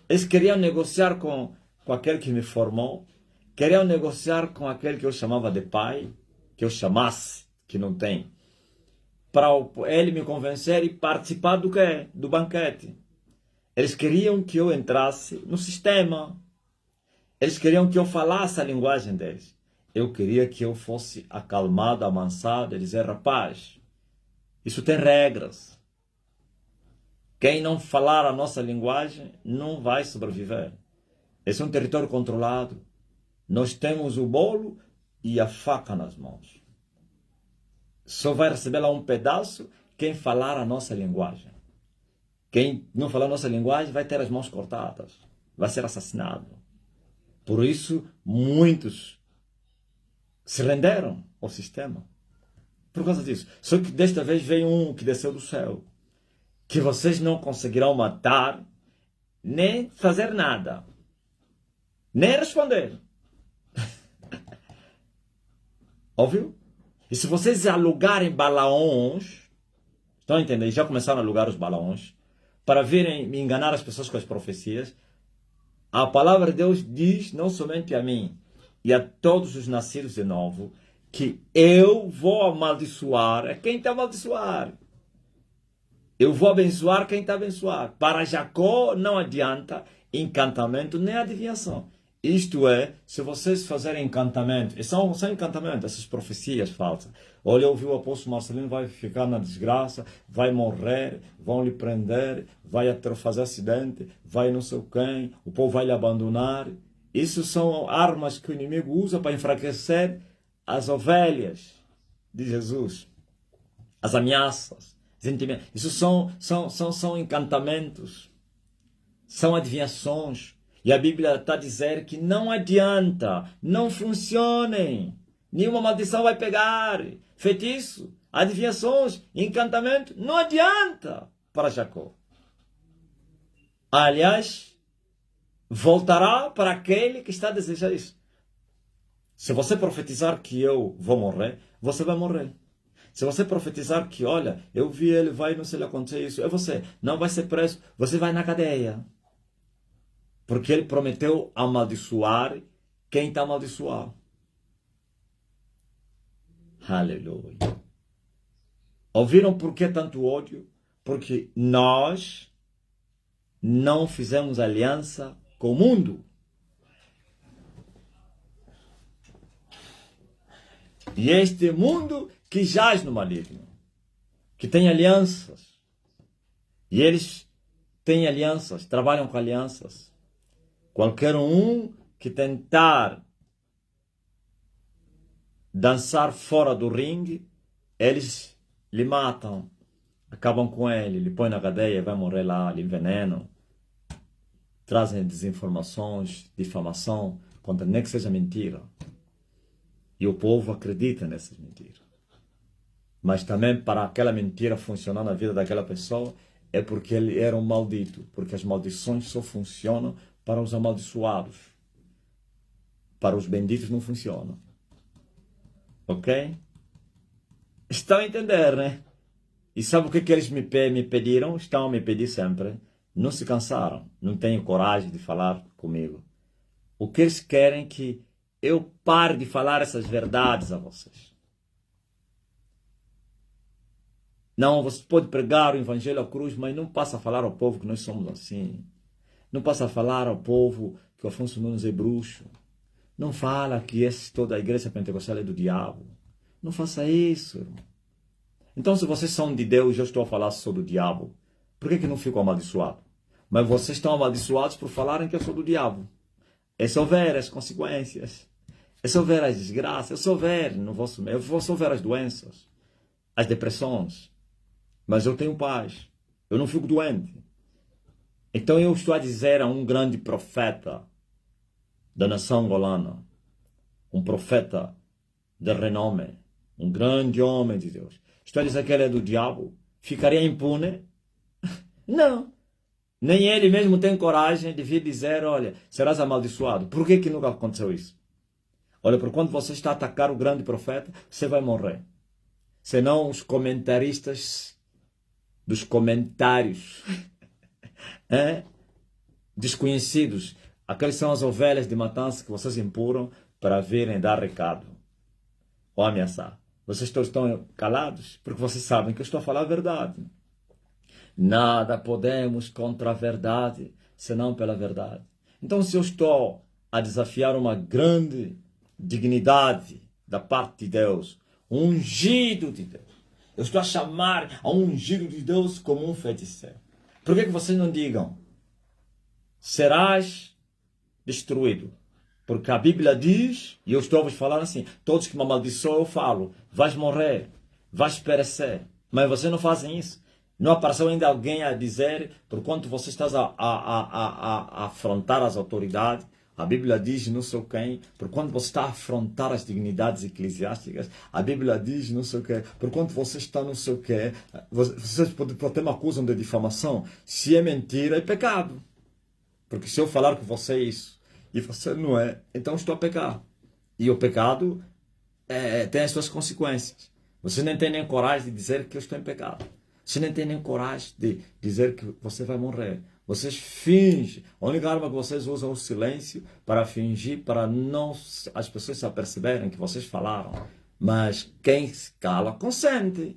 Eles queriam negociar com aquele que me formou, queriam negociar com aquele que eu chamava de pai, que eu chamasse, que não tem, para ele me convencer e participar do quê? Do banquete. Eles queriam que eu entrasse no sistema. Eles queriam que eu falasse a linguagem deles. Eu queria que eu fosse acalmado, amansado, e dizer, rapaz, isso tem regras. Quem não falar a nossa linguagem não vai sobreviver. Esse é um território controlado. Nós temos o bolo e a faca nas mãos. Só vai receber lá um pedaço quem falar a nossa linguagem. Quem não falar a nossa linguagem vai ter as mãos cortadas. Vai ser assassinado. Por isso, muitos se renderam ao sistema. Por causa disso. Só que desta vez veio um que desceu do céu. Que vocês não conseguirão matar, nem fazer nada. Nem responder. Óbvio? E se vocês alugarem balaões, estão a entender? Já começaram a alugar os balaões, para virem me enganar as pessoas com as profecias. A palavra de Deus diz, não somente a mim, e a todos os nascidos de novo, que eu vou amaldiçoar a quem está a amaldiçoar. Eu vou abençoar quem está a abençoar. Para Jacó não adianta encantamento nem adivinhação. Isto é, se vocês fazerem encantamento, e são encantamentos, essas profecias falsas. Olha, eu ouvi o apóstolo Marcelino, vai ficar na desgraça, vai morrer, vão lhe prender, vai fazer acidente, vai não sei quem, o povo vai lhe abandonar. Isso são armas que o inimigo usa para enfraquecer as ovelhas de Jesus. As ameaças. Isso são encantamentos, são adivinhações. E a Bíblia está a dizer que não adianta, não funcionem. Nenhuma maldição vai pegar. Feitiço, adivinhações, encantamento, não adianta para Jacó. Aliás, voltará para aquele que está a desejar isso. Se você profetizar que eu vou morrer, você vai morrer. Se você profetizar que, olha, eu vi ele, vai, não sei lhe acontecer isso, é você, não vai ser preso, você vai na cadeia. Porque ele prometeu amaldiçoar quem está amaldiçoado. Aleluia. Ouviram por que tanto ódio? Porque nós não fizemos aliança com o mundo. E este mundo que jaz no maligno, que tem alianças. E eles têm alianças, trabalham com alianças. Qualquer um que tentar dançar fora do ringue, eles lhe matam, acabam com ele, lhe põem na cadeia, vai morrer lá, lhe envenenam, trazem desinformações, difamação, contra nem que seja mentira. E o povo acredita nessas mentiras. Mas também para aquela mentira funcionar na vida daquela pessoa, é porque ele era um maldito, porque as maldições só funcionam para os amaldiçoados. Para os benditos não funcionam. Ok? Estão a entender, né? E sabe o que eles me pediram? Estão a me pedir sempre. Não se cansaram. Não tenho coragem de falar comigo. O que eles querem é que eu pare de falar essas verdades a vocês. Não, você pode pregar o evangelho à cruz, mas não passa a falar ao povo que nós somos assim. Não passa a falar ao povo que o Afonso Nunes é bruxo. Não fala que toda a igreja pentecostal é do diabo. Não faça isso, irmão. Então, se vocês são de Deus, eu estou a falar sobre o diabo. Por que não ficam amaldiçoados? Mas vocês estão amaldiçoados por falarem que eu sou do diabo. É só ver as consequências. É só ver as desgraças. É só ver no vosso meio. Eu vou só ver as doenças. As depressões. Mas eu tenho paz. Eu não fico doente. Então eu estou a dizer a um grande profeta da nação angolana, um profeta de renome, um grande homem de Deus. Estou a dizer que ele é do diabo. Ficaria impune? Não. Nem ele mesmo tem coragem de vir dizer, olha, serás amaldiçoado. Por que nunca aconteceu isso? Olha, por quando você está a atacar o grande profeta, você vai morrer. Senão os comentaristas dos comentários É? Desconhecidos. Aquelas são as ovelhas de matança que vocês empurram para virem dar recado ou ameaçar. Vocês todos estão calados porque vocês sabem que eu estou a falar a verdade. Nada podemos contra a verdade, senão pela verdade. Então, se eu estou a desafiar uma grande dignidade da parte de Deus, um ungido de Deus, eu estou a chamar a um ungido de Deus como um feiticeiro. Por que vocês não digam, serás destruído? Porque a Bíblia diz, e eu estou a vos falar assim, todos que me amaldiçoam eu falo, vais morrer, vais perecer. Mas vocês não fazem isso. Não apareceu ainda alguém a dizer, por quanto você estás a afrontar as autoridades, a Bíblia diz não sei quem, por quanto você está a afrontar as dignidades eclesiásticas, a Bíblia diz não sei o quê, por quanto você está não sei o quê, vocês até me acusam de difamação. Se é mentira, é pecado. Porque se eu falar com você isso, e você não é, então estou a pecar. E o pecado tem as suas consequências. Você nem tem nem coragem de dizer que eu estou em pecado. Você nem tem nem coragem de dizer que você vai morrer. Vocês fingem. A única arma que vocês usam é o silêncio para fingir, para não as pessoas se aperceberem que vocês falaram. Mas quem se cala, consente.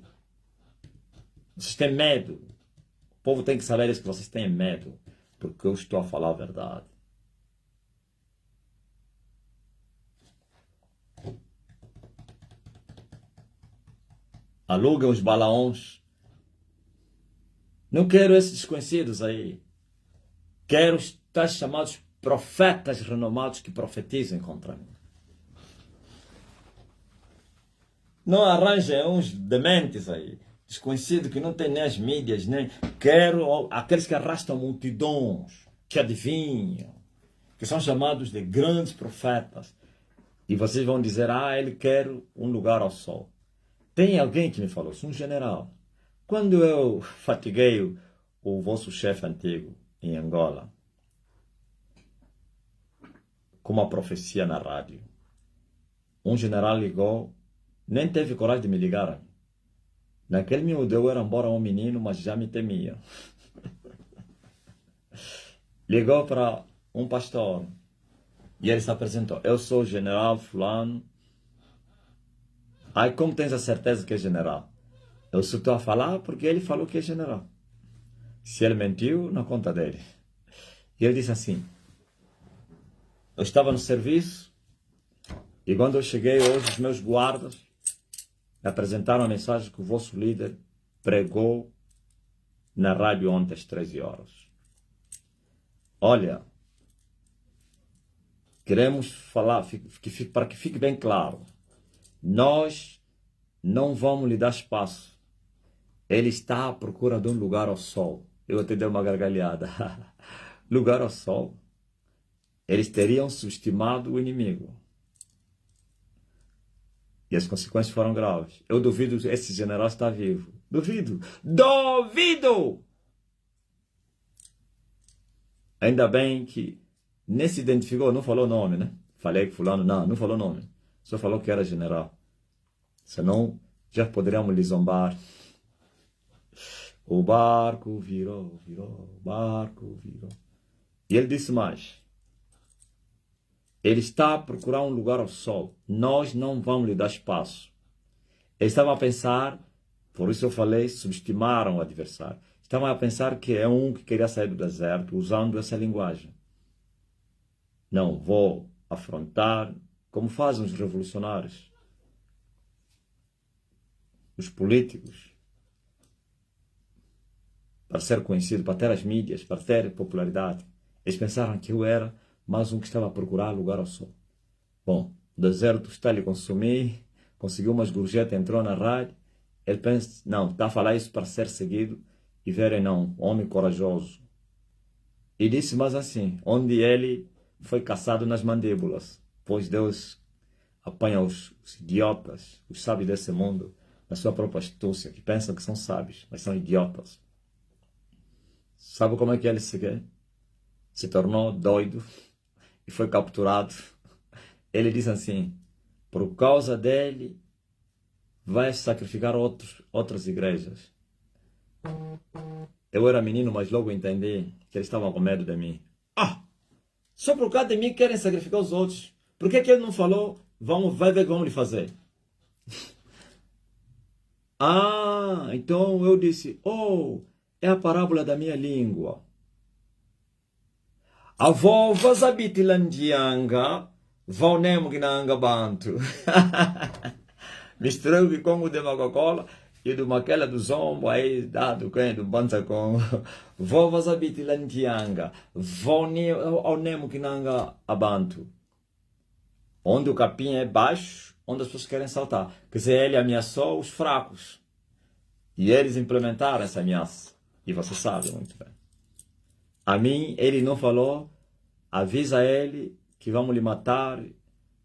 Vocês têm medo. O povo tem que saber isso, que vocês têm medo. Porque eu estou a falar a verdade. Aluguem os balaões. Não quero esses desconhecidos aí. Quero os tais chamados profetas renomados que profetizem contra mim. Não arranjem uns dementes aí, desconhecidos que não têm nem as mídias, nem... Quero aqueles que arrastam multidões, que adivinham, que são chamados de grandes profetas. E vocês vão dizer, ele quer um lugar ao sol. Tem alguém que me falou isso, um general. Quando eu fatiguei o vosso chefe antigo em Angola, com uma profecia na rádio, um general ligou, nem teve coragem de me ligar. Naquele miúdo eu era embora um menino, mas já me temia. Ligou para um pastor e ele se apresentou. Eu sou o general fulano. Aí como tens a certeza que é general? Eu só estou a falar porque ele falou que é general. Se ele mentiu, na conta dele. E ele disse assim, eu estava no serviço e quando eu cheguei hoje, os meus guardas me apresentaram a mensagem que o vosso líder pregou na rádio ontem às 13 horas. Olha, queremos falar, para que fique bem claro, nós não vamos lhe dar espaço. Ele está à procura de um lugar ao sol. Eu até dei uma gargalhada. Lugar ao sol. Eles teriam subestimado o inimigo. E as consequências foram graves. Eu duvido que esse general está vivo. Duvido. Duvido! Ainda bem que nem se identificou, não falou nome, né? Falei que fulano, não falou nome. Só falou que era general. Senão, já poderíamos lhe zombar. O barco virou, o barco virou. E ele disse mais. Ele está a procurar um lugar ao sol. Nós não vamos lhe dar espaço. Ele estava a pensar, por isso eu falei, subestimaram o adversário. Estavam a pensar que é um que queria sair do deserto usando essa linguagem. Não, vou afrontar, como fazem os revolucionários. Os políticos. Para ser conhecido, para ter as mídias, para ter popularidade. Eles pensaram que eu era mais um que estava a procurar lugar ao sol. Bom, o deserto está a lhe consumir, conseguiu umas gorjetas, entrou na rádio. Ele pensa, não, está a falar isso para ser seguido e verem, não, homem corajoso. E disse mais assim, onde ele foi caçado nas mandíbulas, pois Deus apanha os idiotas, os sábios desse mundo, na sua própria astúcia, que pensam que são sábios, mas são idiotas. Sabe como é que ele se tornou doido e foi capturado? Ele diz assim, por causa dele, vai sacrificar outras igrejas. Eu era menino, mas logo entendi que eles estavam com medo de mim. Ah! Só por causa de mim querem sacrificar os outros. Por que ele não falou? Vai ver o que vamos lhe fazer. Ah, então eu disse, oh, é a parábola da minha língua. Avó vazabitilandianga, vaunemo ginanga bantu. Misturei com o de Coca-Cola e do maquela do zombo, aí dado do banza com vó vazabitilandianga, vaunemo ginanga abantu. Onde o capim é baixo, onde as pessoas querem saltar. Quer dizer, ele ameaçou os fracos. E eles implementaram essa ameaça. E você sabe muito bem. A mim, ele não falou, avisa ele que vamos lhe matar,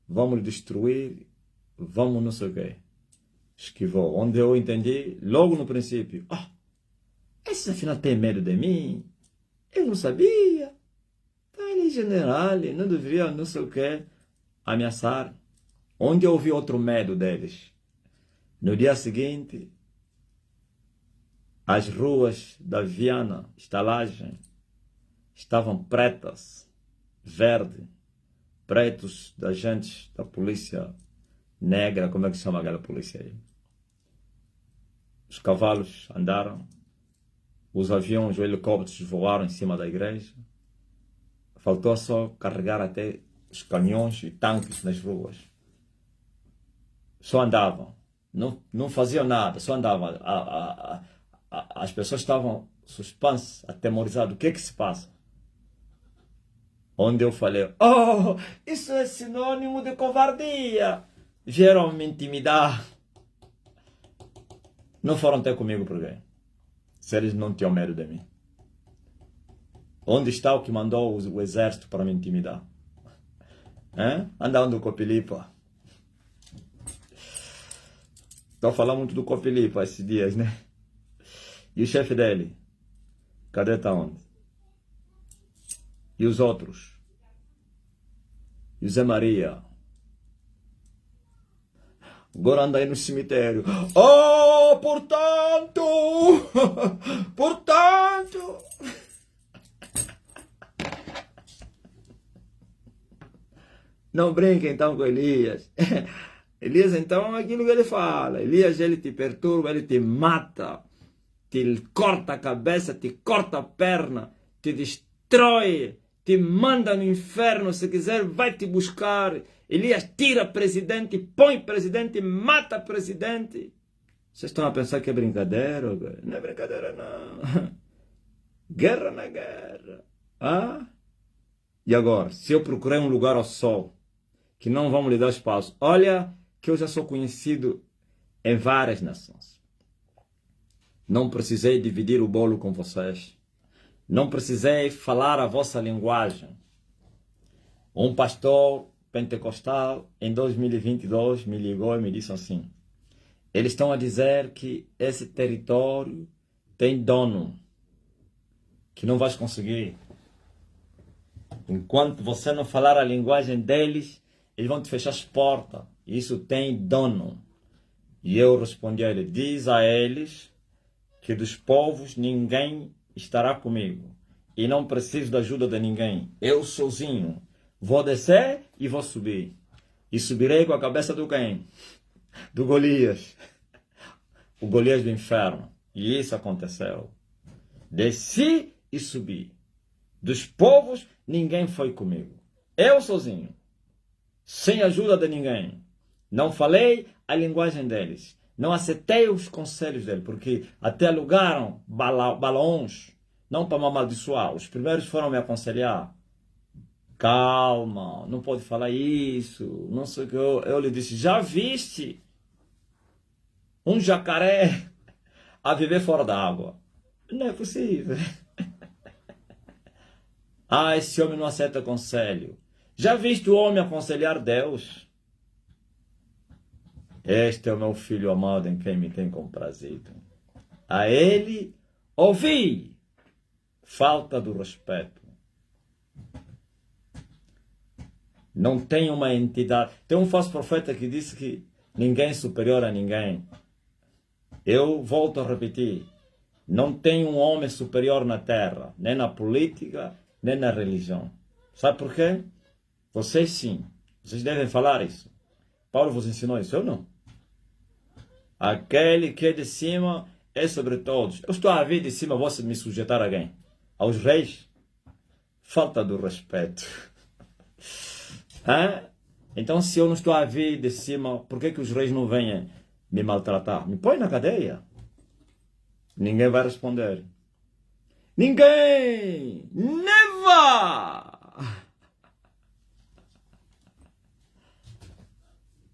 vamos lhe destruir, vamos não sei o quê. Esquivou. Onde eu entendi, logo no princípio, esse afinal tem medo de mim? Eu não sabia. Ele é general, não deveria não sei o quê ameaçar. Onde eu vi outro medo deles? No dia seguinte, as ruas da Viana, estalagem, estavam pretas, verde, pretos da gente da polícia negra, como é que chama aquela polícia aí? Os cavalos andaram, os aviões, os helicópteros voaram em cima da igreja. Faltou só carregar até os caminhões e tanques nas ruas. Só andavam, não faziam nada, só andavam. As pessoas estavam suspensas, atemorizadas. O que se passa? Onde eu falei, oh, isso é sinônimo de covardia. Vieram me intimidar. Não foram ter comigo por quê? Se eles não tinham medo de mim. Onde está o que mandou o exército para me intimidar? Andando com o Copilipa. Estou falando muito do Copilipa esses dias, né? E o chefe dele? Cadê? Tá onde? E os outros? E o Zé Maria? Agora anda aí no cemitério. Oh, portanto! Portanto! Não brinquem então com Elias. Elias, então, é aquilo que ele fala. Elias, ele te perturba, ele te mata, te corta a cabeça, te corta a perna, te destrói, te manda no inferno. Se quiser, vai te buscar. Elias tira presidente, põe presidente, mata presidente. Vocês estão a pensar que é brincadeira? Não é brincadeira, não. Guerra na guerra. E agora, se eu procurei um lugar ao sol, que não vamos lhe dar espaço, olha que eu já sou conhecido em várias nações. Não precisei dividir o bolo com vocês. Não precisei falar a vossa linguagem. Um pastor pentecostal, em 2022, me ligou e me disse assim, eles estão a dizer que esse território tem dono, que não vais conseguir. Enquanto você não falar a linguagem deles, eles vão te fechar as portas. Isso tem dono. E eu respondi a ele, diz a eles que dos povos ninguém estará comigo. E não preciso da ajuda de ninguém. Eu sozinho vou descer e vou subir. E subirei com a cabeça do quem? Do Golias. O Golias do inferno. E isso aconteceu. Desci e subi. Dos povos, ninguém foi comigo. Eu sozinho. Sem ajuda de ninguém. Não falei a linguagem deles. Não aceitei os conselhos deles. Porque até alugaram balões. Não para me amaldiçoar. Os primeiros foram me aconselhar. Calma, não pode falar isso. Não sei o que. Eu lhe disse, já viste um jacaré a viver fora da água? Não é possível. Esse homem não aceita conselho. Já viste o homem aconselhar Deus? Este é o meu filho amado em quem me tem comprazido. A ele ouvi. Falta do respeito. Não tem uma entidade. Tem um falso profeta que disse que ninguém é superior a ninguém. Eu volto a repetir. Não tem um homem superior na terra, nem na política, nem na religião. Sabe por quê? Vocês sim. Vocês devem falar isso. Paulo vos ensinou isso, eu não. Aquele que é de cima é sobre todos. Eu estou a vir de cima, vou me sujeitar a quem? Aos reis? Falta do respeito. Então, se eu não estou a vir de cima, por que os reis não vêm me maltratar? Me põe na cadeia. Ninguém vai responder. Ninguém! Never!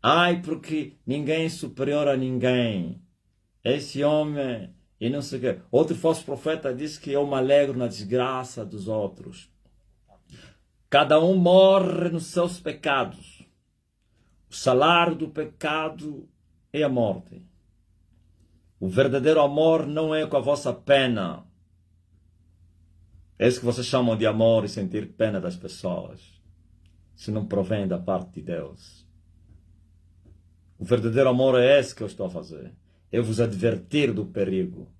Ai, porque ninguém é superior a ninguém. Esse homem, e não sei o quê. Outro falso profeta disse que eu me alegro na desgraça dos outros. Cada um morre nos seus pecados. O salário do pecado é a morte. O verdadeiro amor não é com a vossa pena. É isso que vocês chamam de amor e sentir pena das pessoas. Isso não provém da parte de Deus. O verdadeiro amor é esse que eu estou a fazer. Eu vos advertir do perigo.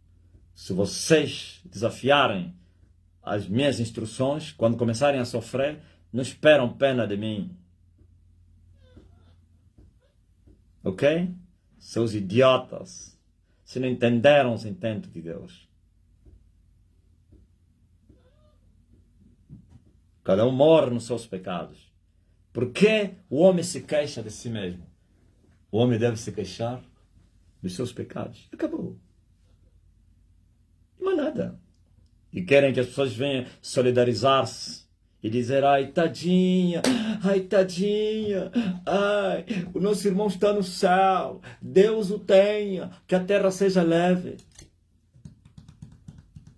Se vocês desafiarem as minhas instruções, quando começarem a sofrer, não esperam pena de mim. Ok? Seus idiotas. Se não entenderam os intentos de Deus. Cada um morre nos seus pecados. Por que o homem se queixa de si mesmo? O homem deve se queixar dos seus pecados. Acabou. Não há nada. E querem que as pessoas venham solidarizar-se e dizer, ai, tadinha, ai, o nosso irmão está no céu, Deus o tenha, que a terra seja leve.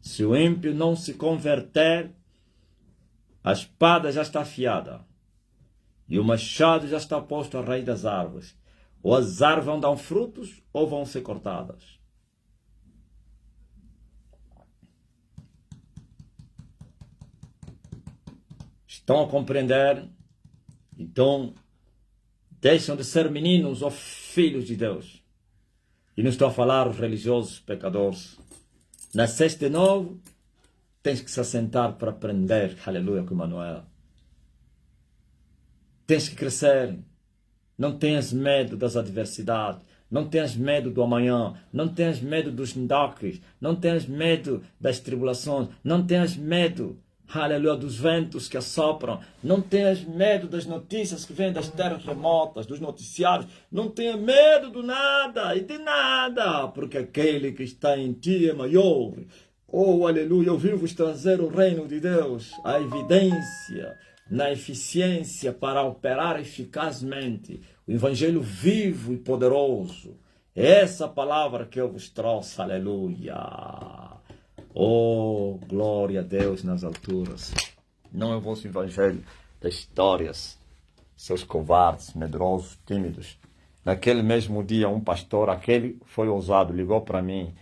Se o ímpio não se converter, a espada já está afiada e o machado já está posto à raiz das árvores. Ou as árvores vão dar frutos ou vão ser cortadas. Estão a compreender? Então, deixam de ser meninos ou filhos de Deus. E não estou a falar os religiosos pecadores. Nasceste de novo, tens que se assentar para aprender. Aleluia, com Emmanuel. Tens que crescer. Não tenhas medo das adversidades. Não tenhas medo do amanhã. Não tenhas medo dos ndoques. Não tenhas medo das tribulações. Não tenhas medo, aleluia, dos ventos que assopram. Não tenhas medo das notícias que vêm das terras remotas, dos noticiários. Não tenha medo do nada e de nada, porque aquele que está em ti é maior. Oh, aleluia, eu vim vos trazer o reino de Deus, a evidência na eficiência para operar eficazmente o Evangelho vivo e poderoso. Essa palavra que eu vos trouxe, aleluia. Oh, glória a Deus nas alturas. Não é o vosso Evangelho das histórias, seus covardes, medrosos, tímidos. Naquele mesmo dia, um pastor, aquele foi ousado, ligou para mim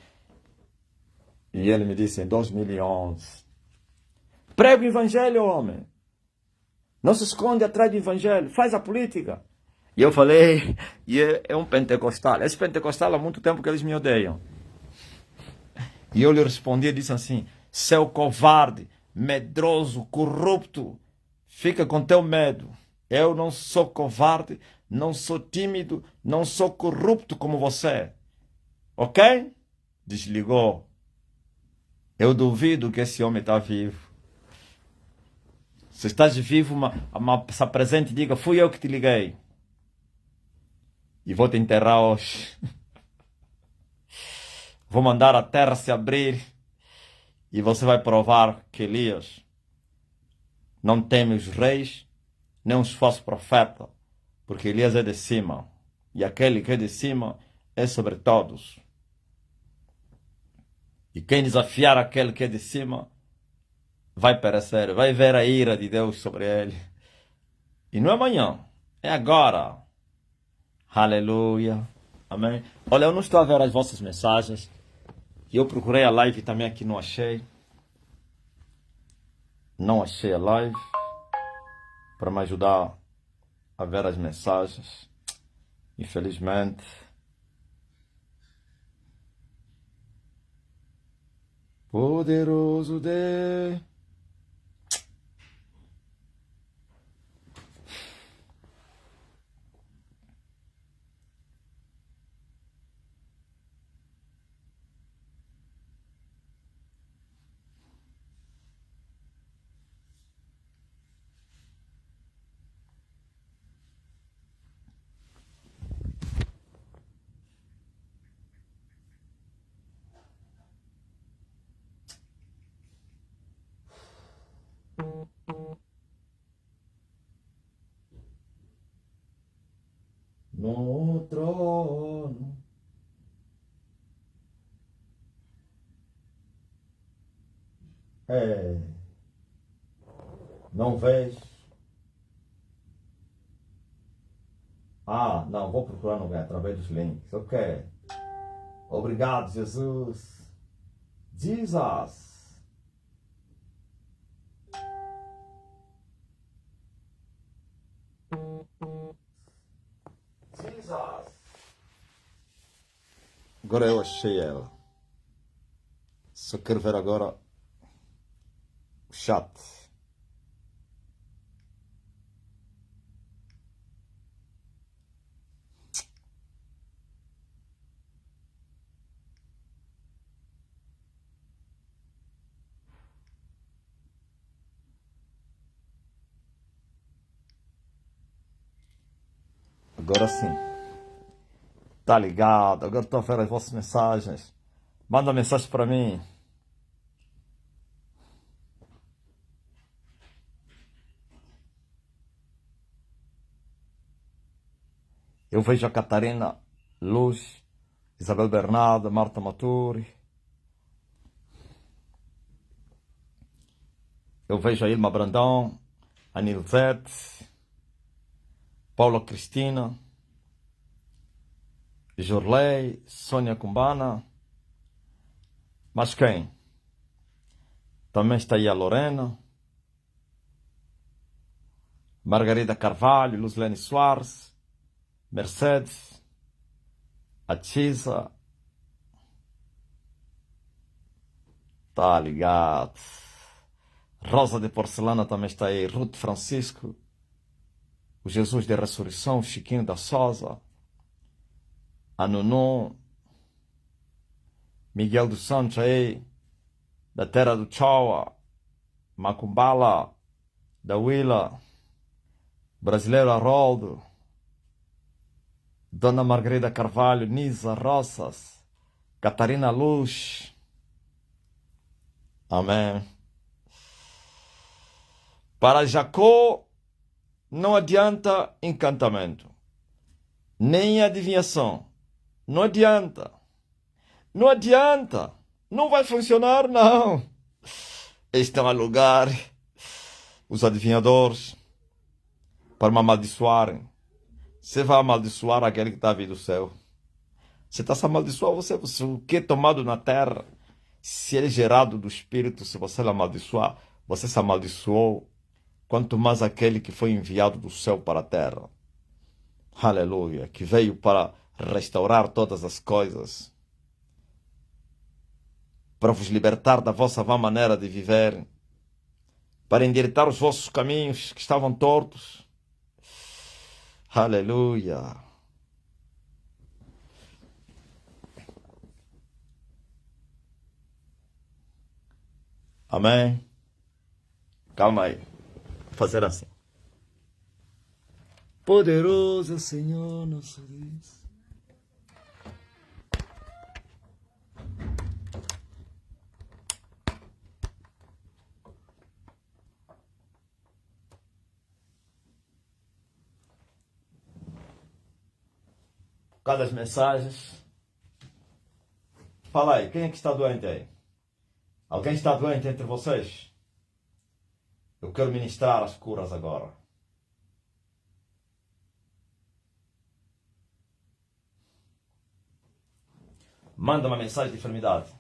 e ele me disse em 2011, prega o Evangelho, homem. Não se esconde atrás do Evangelho. Faz a política. E eu falei, é um pentecostal. Esse pentecostal há muito tempo que eles me odeiam. E eu lhe respondi e disse assim, seu covarde, medroso, corrupto, fica com teu medo. Eu não sou covarde, não sou tímido, não sou corrupto como você. Ok? Desligou. Eu duvido que esse homem está vivo. Se estás vivo, se apresente e diga, fui eu que te liguei. E vou te enterrar hoje. Vou mandar a terra se abrir. E você vai provar que Elias não teme os reis, nem os falsos profetas. Porque Elias é de cima. E aquele que é de cima é sobre todos. E quem desafiar aquele que é de cima vai perecer, vai ver a ira de Deus sobre ele. E não é amanhã, é agora. Aleluia. Amém. Olha, eu não estou a ver as vossas mensagens. Eu procurei a live também aqui, não achei. Não achei a live para me ajudar a ver as mensagens. Infelizmente. Poderoso Deus. No trono. É. Não vês? Ah, não, vou procurar no lugar através dos links. Ok. Obrigado, Jesus. Jesus. Jesus. Agora eu achei ela. Só quero ver agora o chat. Agora sim. Tá ligado? Agora estou a ver as vossas mensagens. Manda mensagem para mim. Eu vejo a Catarina Luz, Isabel Bernardo, Marta Maturi. Eu vejo a Ilma Brandão, a Nilzete, Paula Cristina, Jorley, Sônia Cumbana. Mas quem? Também está aí a Lorena, Margarida Carvalho, Luzlene Soares, Mercedes, a Tisa. Tá ligado. Rosa de Porcelana também está aí, Ruth Francisco, o Jesus de Ressurreição, Chiquinho da Souza, a Nuno, Miguel dos Santos aí, da Terra do Chaua, Macumbala, da Willa, Brasileiro Haroldo, Dona Margarida Carvalho, Nisa Roças, Catarina Luz. Amém. Para Jacó não adianta encantamento, nem adivinhação. Não adianta. Não adianta. Não vai funcionar, não. Estão a alugar os adivinhadores para me amaldiçoarem. Você vai amaldiçoar aquele que está vindo do céu. Você está se amaldiçoar, você, o que é tomado na terra, se ele é gerado do Espírito, se você lhe amaldiçoar, você se amaldiçoou. Quanto mais aquele que foi enviado do céu para a terra. Aleluia. Que veio para restaurar todas as coisas. Para vos libertar da vossa vã maneira de viver. Para endireitar os vossos caminhos que estavam tortos. Aleluia. Amém. Calma aí. Vou fazer assim. Poderoso Senhor nosso Deus. Por causa das mensagens. Fala aí, quem é que está doente aí? Alguém está doente entre vocês? Eu quero ministrar as curas agora. Manda uma mensagem de enfermidade.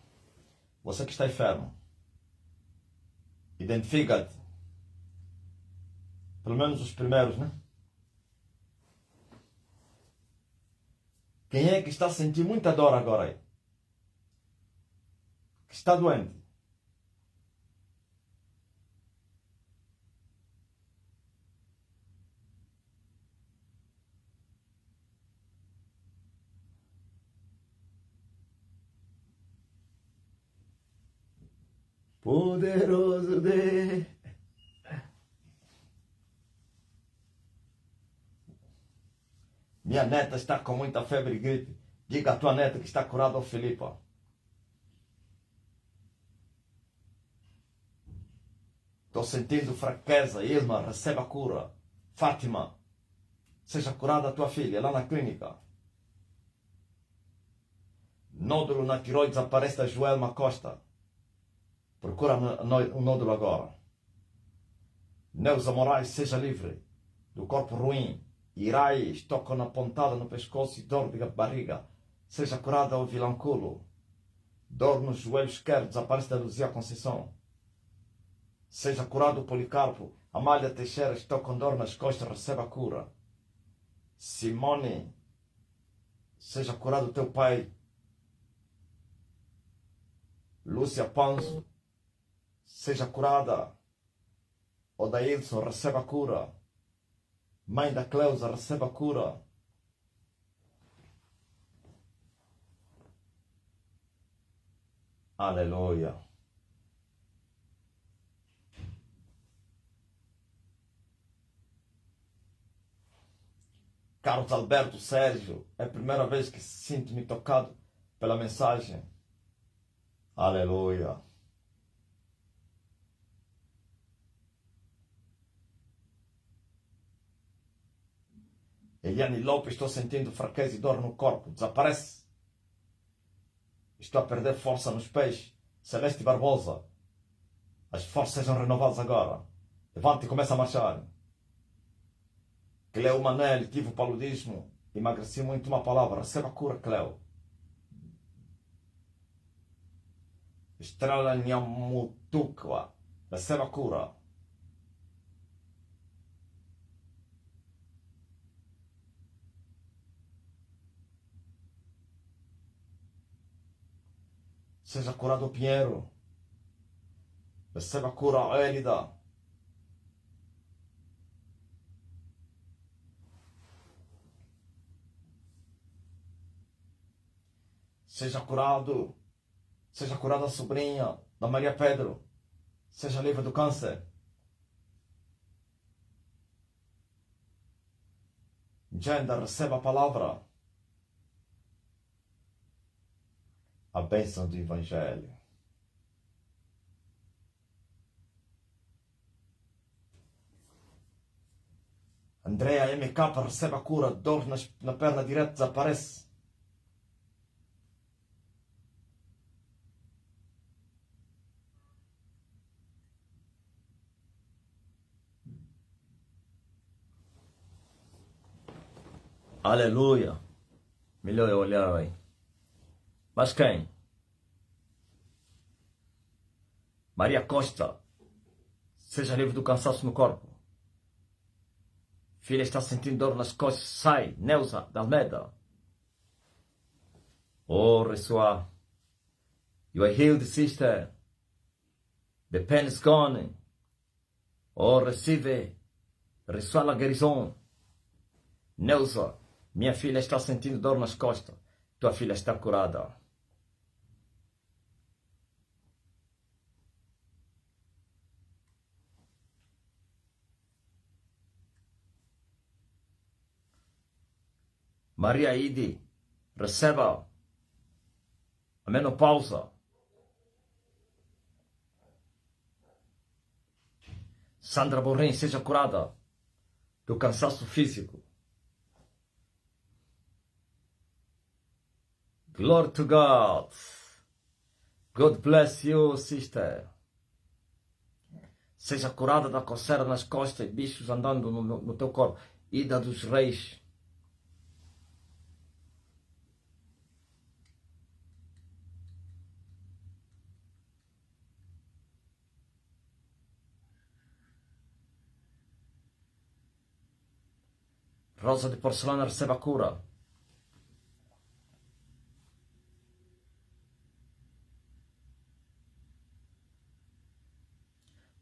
Você que está enfermo. Identifica-te. Pelo menos os primeiros, né? Quem é que está a sentir muita dor agora aí? Que está doente? Poderoso Deus. Minha neta está com muita febre e gripe. Diga à tua neta que está curada, ó Filipa. Estou sentindo fraqueza. Ilma, receba a cura. Fátima, seja curada a tua filha lá na clínica. Nódulo na tiroides aparece da Joelma Costa. Procura o nódulo agora. Neuza Moraes, seja livre do corpo ruim. Irais, toca na pontada no pescoço e dor de barriga. Seja curada ao vilanculo. Dor no joelho esquerdo, desaparece da Luzia Conceição. Seja curado o Policarpo. Amália Teixeira, estou com dor nas costas, receba a cura. Simone, seja curado o teu pai. Lúcia Panzo, seja curada. Odailson, receba a cura. Mãe da Cleusa, receba a cura. Aleluia. Carlos Alberto Sérgio, é a primeira vez que sinto-me tocado pela mensagem. Aleluia. Eliane Lopes, estou sentindo fraqueza e dor no corpo. Desaparece. Estou a perder força nos pés. Celeste Barbosa, as forças sejam renovadas agora. Levante e comece a marchar. Cleo Manelli, tive o paludismo. Emagreci muito, uma palavra. Receba a cura, Cleo. Estrela Nhamutukwa, receba a cura. Seja curado o Pinheiro. Receba a cura, Élida. Seja curado. Seja curada a sobrinha da Maria Pedro. Seja livre do câncer. Genda, receba a palavra. A bênção do Evangelho. Andrea MK, receba a cura. Dor na perna direita desaparece. Aleluia. Melhor eu olhar aí. Mas quem? Maria Costa. Seja livre do cansaço no corpo. Filha está sentindo dor nas costas. Sai. Neuza da Almeida. Oh, Ressoa. You are healed, sister. The pain is gone. Oh, receive. Reçois la guérison. Neuza. Minha filha está sentindo dor nas costas. Tua filha está curada. Maria Idi, receba a menopausa. Sandra Borrim, seja curada do cansaço físico. Glory to God. God bless you, sister. Seja curada da coceira nas costas e bichos andando no teu corpo. Ida dos Reis. Rosa de porcelana, receba a cura.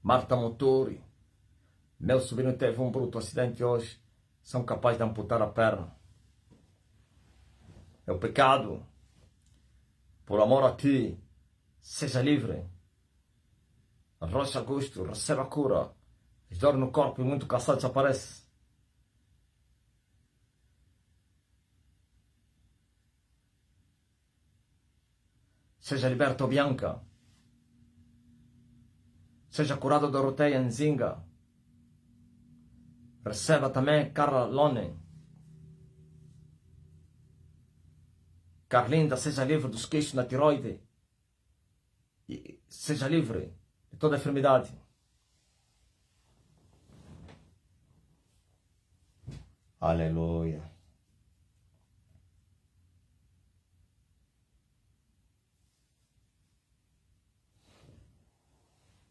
Marta Motori, meu sobrinho teve um bruto acidente hoje. São capazes de amputar a perna. É o pecado. Por amor a ti, seja livre. Rocha Augusto, receba a cura. As dores no corpo e muito cansado desaparece. Seja liberto, Bianca. Seja curado, Doroteia Nzinga. Receba também Carla Lonen. Carlinda, seja livre dos queixos na tiroide. E seja livre de toda enfermidade. Aleluia.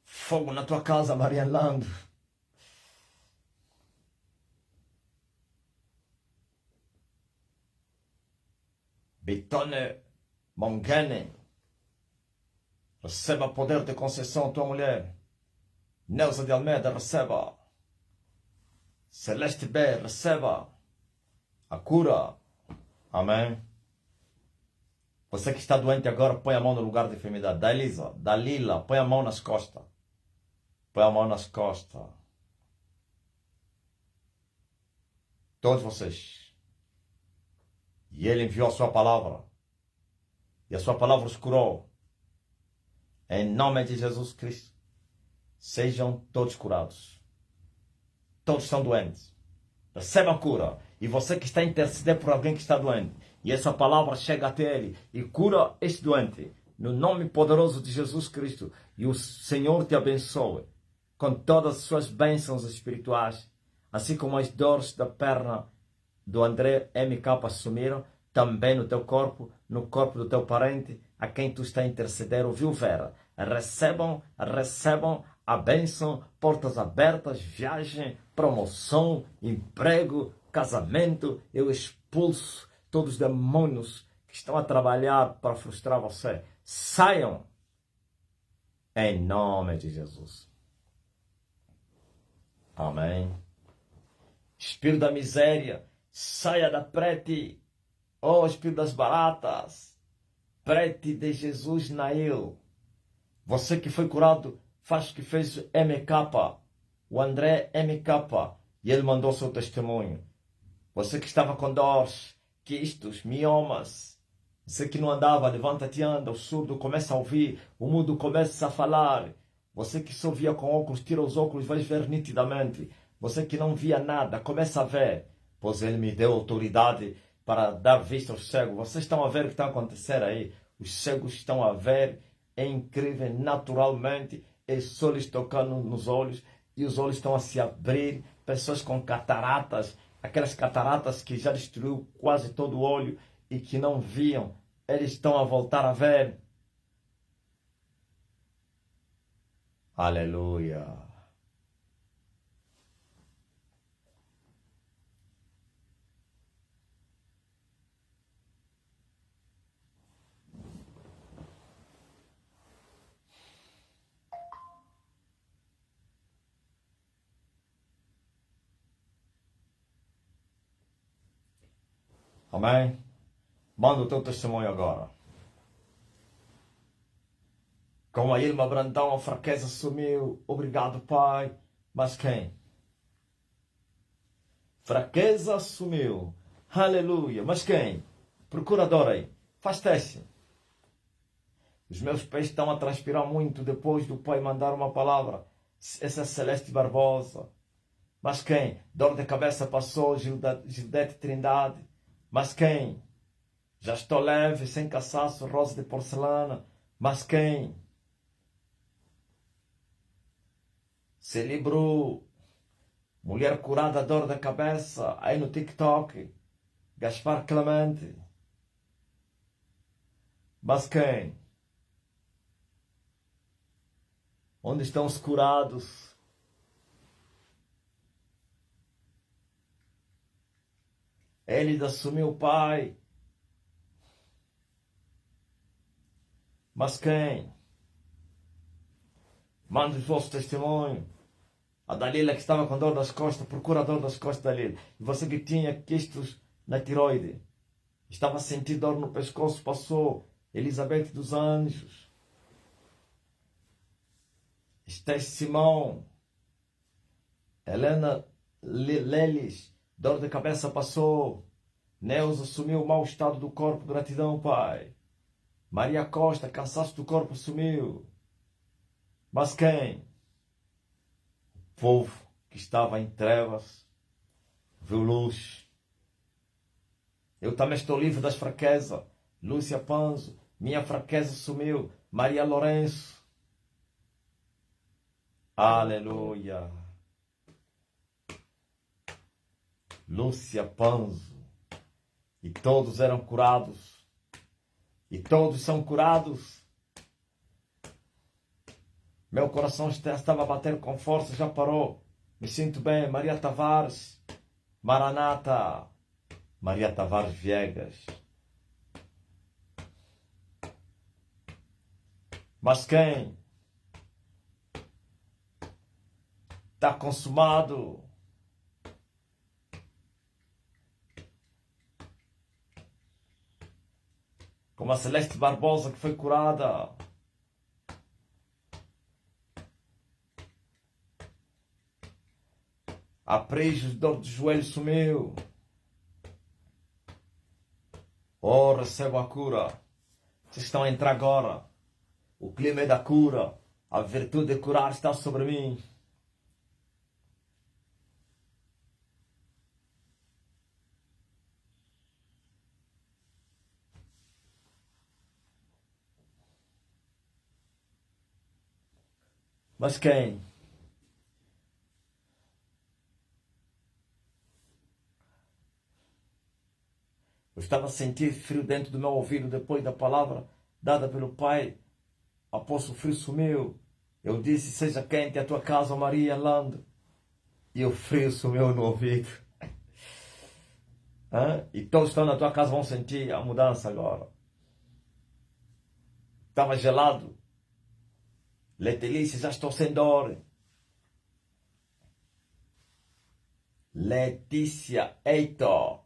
Fogo na tua casa, Maria Lando. Bitone Mongene. Receba poder de concessão, tua mulher. Neuza de Almeida, receba. Celeste B, receba a cura. Amém. Você que está doente agora, põe a mão no lugar da enfermidade. Da Elisa, da Lila, põe a mão nas costas. Põe a mão nas costas. Todos vocês. E Ele enviou a sua palavra. E a sua palavra os curou. Em nome de Jesus Cristo. Sejam todos curados. Todos são doentes. Recebam cura. E você que está a interceder por alguém que está doente. E essa palavra chega até ele. E cura este doente. No nome poderoso de Jesus Cristo. E o Senhor te abençoe. Com todas as suas bênçãos espirituais. Assim como as dores da perna do André MK sumiram. Também no teu corpo. No corpo do teu parente. A quem tu está a interceder. Ouviu, Vera? Recebam a bênção, portas abertas, viagem, promoção, emprego, casamento. Eu expulso todos os demônios que estão a trabalhar para frustrar você. Saiam em nome de Jesus. Amém. Espírito da miséria, saia da prete. Oh, Espírito das baratas, prete de Jesus Nail. Você que foi curado, faz que fez MK, o André MK, e ele mandou seu testemunho. Você que estava com dores, quistos, miomas, você que não andava, levanta-te e anda, o surdo começa a ouvir, o mudo começa a falar. Você que só via com óculos, tira os óculos, vais ver nitidamente. Você que não via nada, começa a ver, pois ele me deu autoridade para dar vista aos cegos. Vocês estão a ver o que está a acontecer aí. Os cegos estão a ver. É incrível, naturalmente, é só lhes tocando nos olhos e os olhos estão a se abrir. Pessoas com cataratas, aquelas cataratas que já destruiu quase todo o olho e que não viam, eles estão a voltar a ver. Aleluia. Amém? Manda o teu testemunho agora. Com a Irma Brandão, a fraqueza sumiu. Obrigado, Pai. Mas quem? Fraqueza sumiu. Aleluia. Mas quem? Procurador aí. Faz teste. Os meus pés estão a transpirar muito depois do Pai mandar uma palavra. Essa é Celeste Barbosa. Mas quem? Dor de cabeça passou, Gildete Trindade. Mas quem? Já estou leve, sem cansaço, rosa de porcelana. Mas quem? Se livrou. Mulher curada, dor da cabeça. Aí no TikTok. Gaspar Clemente. Mas quem? Onde estão os curados? Ele assumiu o Pai. Mas quem? Mande o vosso testemunho. A Dalila que estava com dor nas costas, procura a dor nas costas da Dalila. E você que tinha quistos na tiroide, estava a sentir dor no pescoço, passou. Elizabeth dos Anjos. Estés Simão, Helena Leles, dor de cabeça passou. Neuza sumiu o mau estado do corpo, gratidão, Pai. Maria Costa, cansaço do corpo sumiu. Mas quem? O povo que estava em trevas viu luz. Eu também estou livre das fraquezas. Lúcia Panzo, minha fraqueza sumiu. Maria Lourenço. Aleluia. Lúcia Panzo. E todos eram curados. E todos são curados. Meu coração estava a bater com força, já parou. Me sinto bem. Maria Tavares. Maranata. Maria Tavares Viegas. Mas quem? Está consumado. Como a Celeste Barbosa que foi curada. A Prígio, dor de joelho sumiu. Oh, recebo a cura. Vocês estão a entrar agora. O clima é da cura. A virtude de curar está sobre mim. Mas quem? Eu estava a sentir frio dentro do meu ouvido depois da palavra dada pelo Pai. Após o frio sumiu. Eu disse, seja quente a tua casa, Maria Land. E o frio sumiu no ouvido. E todos que estão na tua casa vão sentir a mudança agora. Estava gelado. Letícia, já estou sem dor. Letícia Eito.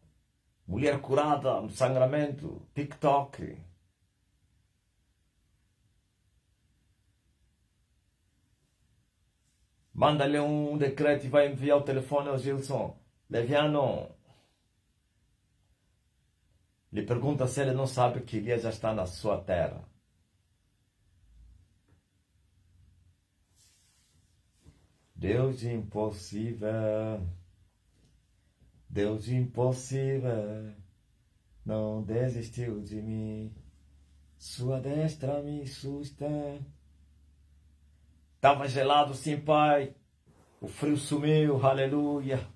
Mulher curada no sangramento. TikTok. Manda-lhe um decreto e vai enviar o telefone ao Gilson. Leviano. Lhe pergunta se ele não sabe que Elias já está na sua terra. Deus impossível. Deus impossível. Não desistiu de mim. Sua destra me sustenta. Estava gelado sim, Pai. O frio sumiu, aleluia.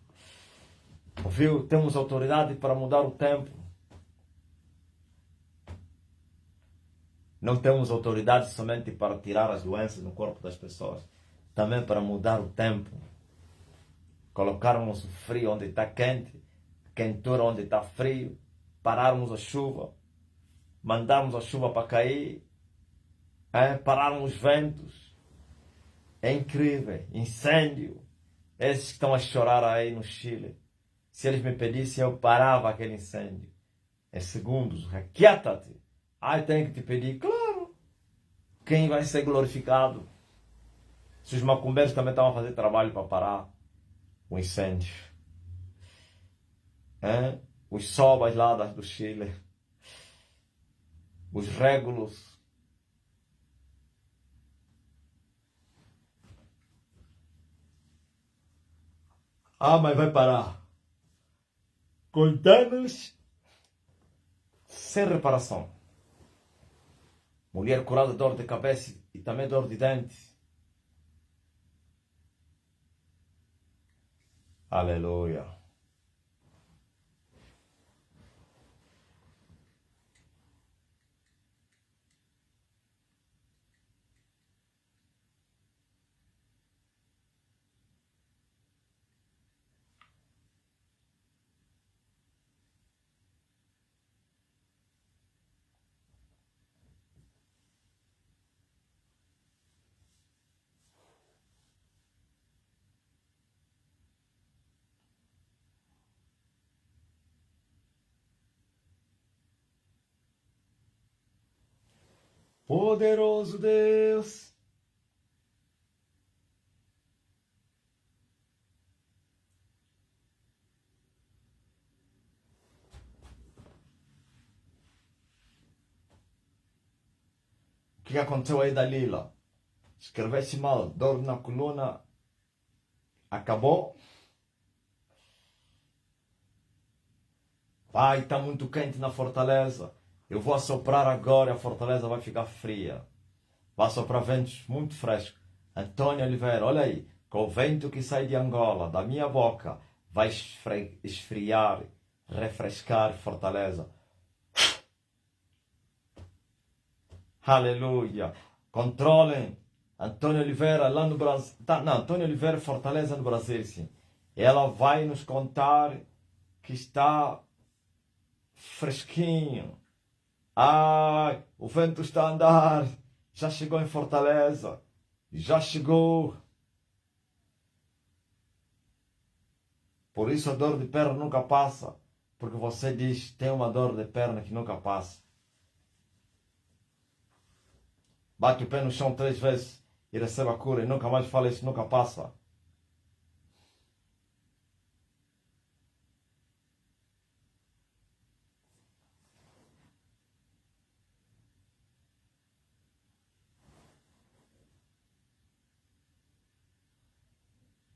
Ouviu? Temos autoridade para mudar o tempo. Não temos autoridade somente para tirar as doenças no corpo das pessoas. Também para mudar o tempo. Colocarmos o frio onde está quente. Quentura onde está frio. Pararmos a chuva. Mandarmos a chuva para cair. Pararmos os ventos. É incrível. Incêndio. Esses que estão a chorar aí no Chile. Se eles me pedissem, eu parava aquele incêndio. Em segundos. Requieta-te. Ai, tenho que te pedir. Claro. Quem vai ser glorificado? Se os macumbeiros também estão a fazer trabalho para parar o incêndio. Os sobas lá do Chile. Os régulos. Mas vai parar. Com danos sem reparação. Mulher curada de dor de cabeça e também dor de dente. Aleluia. Poderoso Deus. que aconteceu aí, Dalila? Escreveste mal, dor na coluna, acabou? Vai, está muito quente na Fortaleza. Eu vou assoprar agora e a Fortaleza vai ficar fria. Vai soprar ventos muito frescos. Antônio Oliveira, olha aí, com o vento que sai de Angola, da minha boca, vai esfriar, refrescar Fortaleza. Aleluia. Controlem. Antônio Oliveira lá no Brasil. Não, Antônio Oliveira Fortaleza no Brasil, sim. Ela vai nos contar que está fresquinho. Ai, o vento está a andar. Já chegou em Fortaleza. Já chegou. Por isso a dor de perna nunca passa. Porque você diz, tem uma dor de perna que nunca passa. Bate o pé no chão 3 vezes e recebe a cura. E nunca mais fala isso, nunca passa.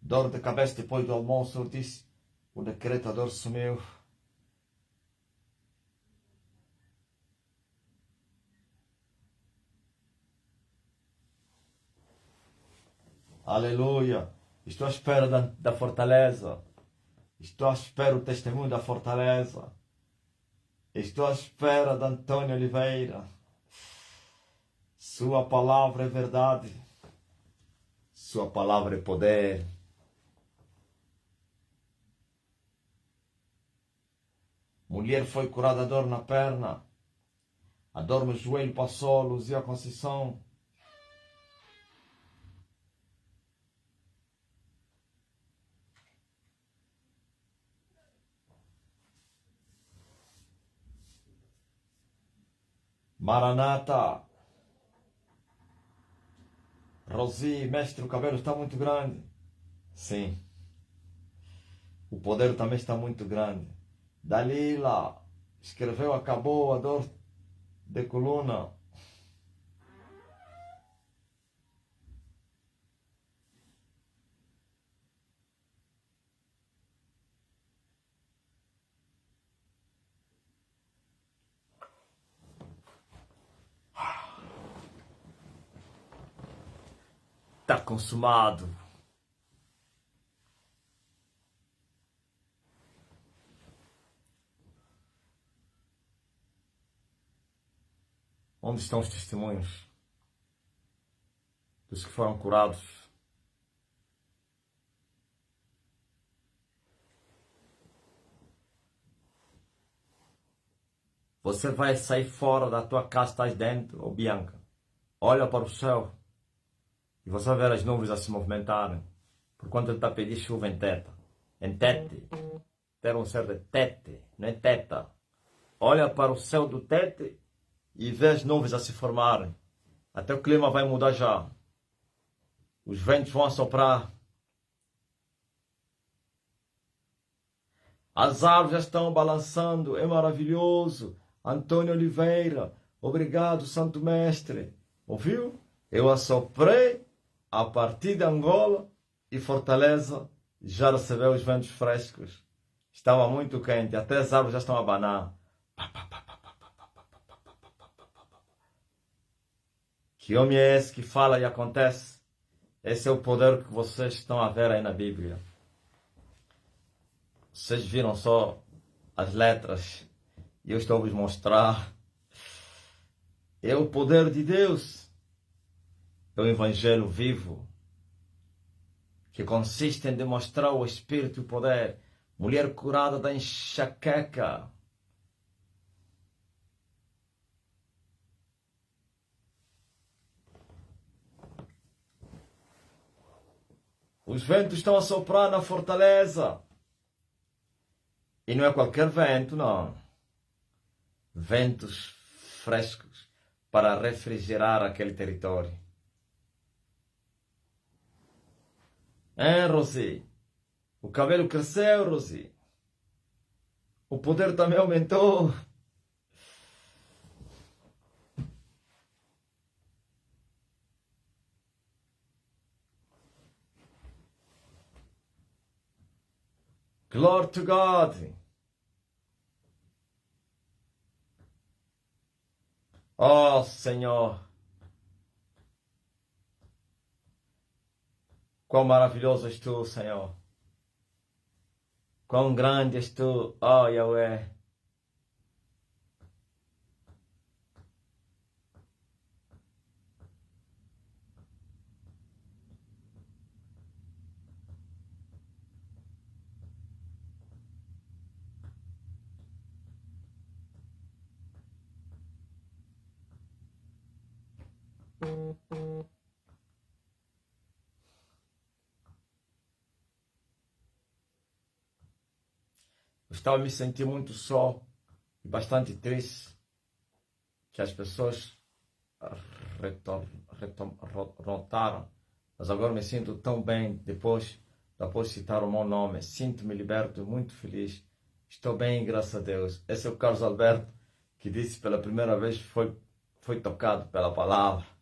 Dor de cabeça depois do almoço, eu disse, o decretador sumiu. Aleluia. Estou à espera da fortaleza. Estou à espera do testemunho da fortaleza. Estou à espera de Antônio Oliveira. Sua palavra é verdade. Sua palavra é poder. Mulher foi curada da dor na perna. A dor no joelho passou, Luzia Conceição. Maranata. Rosi, mestre, o cabelo está muito grande. Sim. O poder também está muito grande. Dalila escreveu, acabou a dor de coluna. Está consumado. Onde estão os testemunhos dos que foram curados? Você vai sair fora da tua casa, estás dentro, ou Bianca. Olha para o céu e você vai ver as nuvens a se movimentarem. Por quanto ele está a pedir chuva em Teta. Em Tete. Ter um ser de Tete, não é Teta. Olha para o céu do Tete e vê as nuvens a se formarem. Até o clima vai mudar já. Os ventos vão assoprar. As árvores já estão balançando. É maravilhoso. Antônio Oliveira. Obrigado, Santo Mestre. Ouviu? Eu assoprei a partir de Angola e Fortaleza já recebeu os ventos frescos. Estava muito quente. Até as árvores já estão a abanar. Que homem é esse que fala e acontece? Esse é o poder que vocês estão a ver aí na Bíblia. Vocês viram só as letras e eu estou a vos mostrar. É o poder de Deus. É o Evangelho vivo, que consiste em demonstrar o Espírito e o poder. Mulher curada da enxaqueca. Os ventos estão a soprar na Fortaleza. E não é qualquer vento, não. Ventos frescos para refrigerar aquele território. Hein, Rosi? O cabelo cresceu, Rosi. O poder também aumentou. Glory to God. Oh, Senhor. Quão maravilhoso és tu, Senhor. Quão grande és tu, oh Yahweh. Eu estava me sentindo muito só e bastante triste que as pessoas notaram. Mas agora me sinto tão bem depois de citar o meu nome. Sinto-me liberto, muito feliz. Estou bem, graças a Deus. Esse é o Carlos Alberto que disse pela primeira vez foi tocado pela palavra.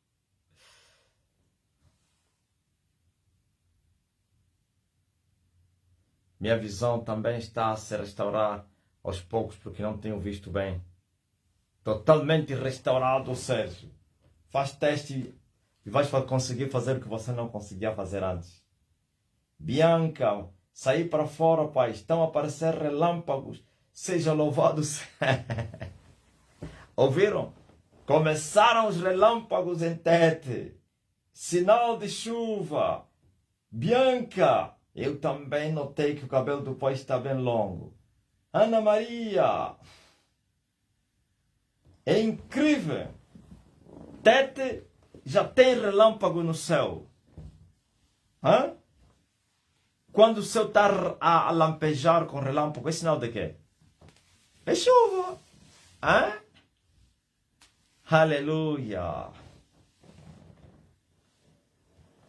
Minha visão também está a se restaurar aos poucos, porque não tenho visto bem. Totalmente restaurado, Sérgio. Faz teste e vais conseguir fazer o que você não conseguia fazer antes. Bianca, saí para fora, pai. Estão a aparecer relâmpagos. Seja louvado. Ouviram? Começaram os relâmpagos em Tete. Sinal de chuva. Bianca, eu também notei que o cabelo do pai está bem longo. Ana Maria, é incrível. Tete já tem relâmpago no céu. Hã? Quando o céu está a lampejar com relâmpago, é sinal de quê? É chuva. Hã? Aleluia.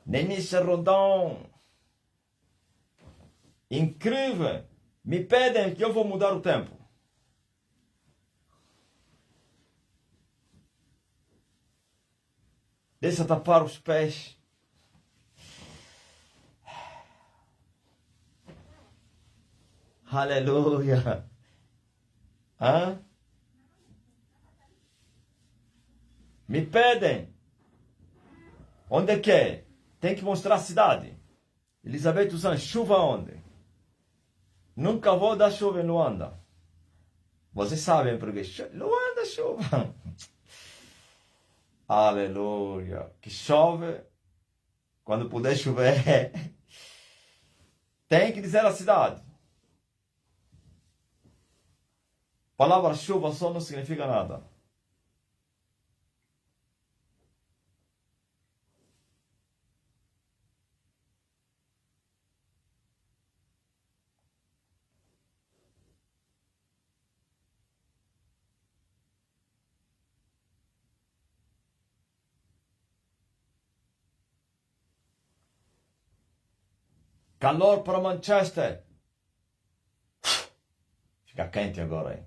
Nenícia Rondon. Incrível. Me pedem que eu vou mudar o tempo. Deixa tapar os pés. Aleluia. Hã? Me pedem. Onde é que é? Tem que mostrar a cidade. Elizabeth dos Anjos, chuva onde? Nunca vou dar chuva em Luanda. Vocês sabem porque Luanda chuva. Aleluia. Que chove quando puder chover. Tem que dizer a cidade. Palavra chuva só não significa nada. Calor para Manchester. Fica quente agora, hein?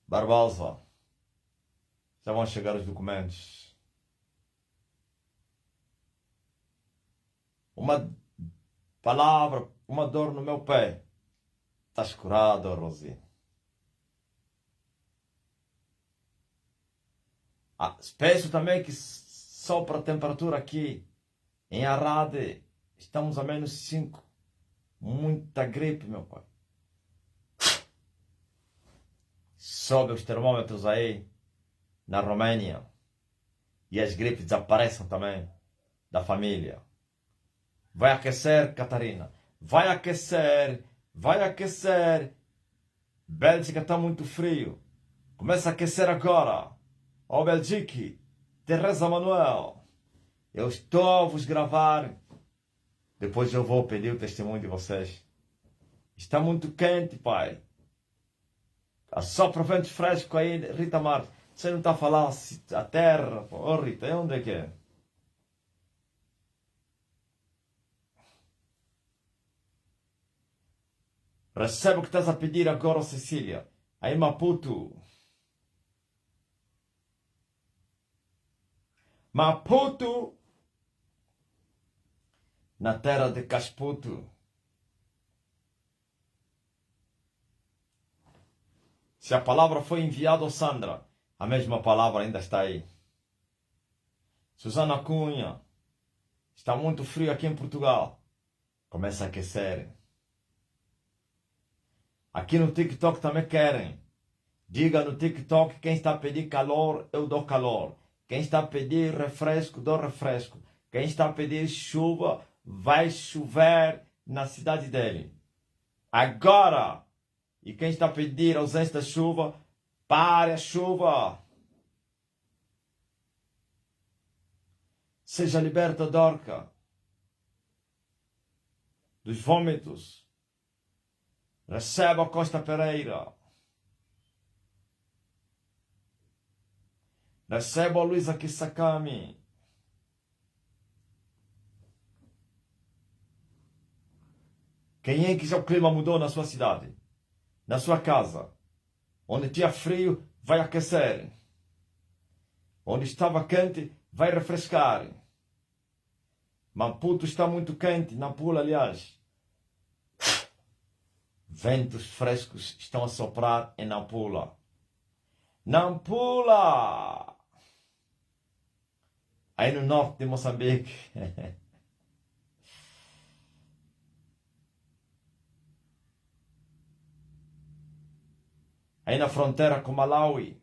Barbosa. Já vão chegar os documentos. Uma palavra, uma dor no meu pé. Estás curado, Rosi. Peço também que sopra a temperatura aqui em Arade. Estamos a -5. Muita gripe, meu pai. Sobe os termômetros aí na Romênia. E as gripes desaparecem também da família. Vai aquecer, Catarina. Vai aquecer. Vai aquecer. Bélgica está muito frio. Começa a aquecer agora. Ó Belgique. Teresa Manuel. Eu estou a vos gravar. Depois eu vou pedir o testemunho de vocês. Está muito quente, pai. Assopra vento fresco aí, Rita Marques. Você não está a falar a terra? Ô, Rita, onde é que é? Recebe o que estás a pedir agora, Cecília. Aí, Maputo. Maputo, na terra de Casputo. Se a palavra foi enviada a Sandra, a mesma palavra ainda está aí. Susana Cunha, está muito frio aqui em Portugal. Começa a aquecer. Aqui no TikTok também querem. Diga no TikTok, quem está a pedir calor, eu dou calor. Quem está a pedir refresco, dou refresco. Quem está a pedir chuva, vai chover na cidade dele. Agora! E quem está a pedir ausência da chuva, pare a chuva. Seja liberta, Dorca, dos vômitos. Receba Costa Pereira. Receba a Luísa Kisakami. Quem é que já o clima mudou na sua cidade? Na sua casa? Onde tinha frio, vai aquecer. Onde estava quente, vai refrescar. Maputo está muito quente, Nampula, aliás. Ventos frescos estão a soprar em Nampula. Nampula! Aí no norte de Moçambique. Aí na fronteira com Malawi.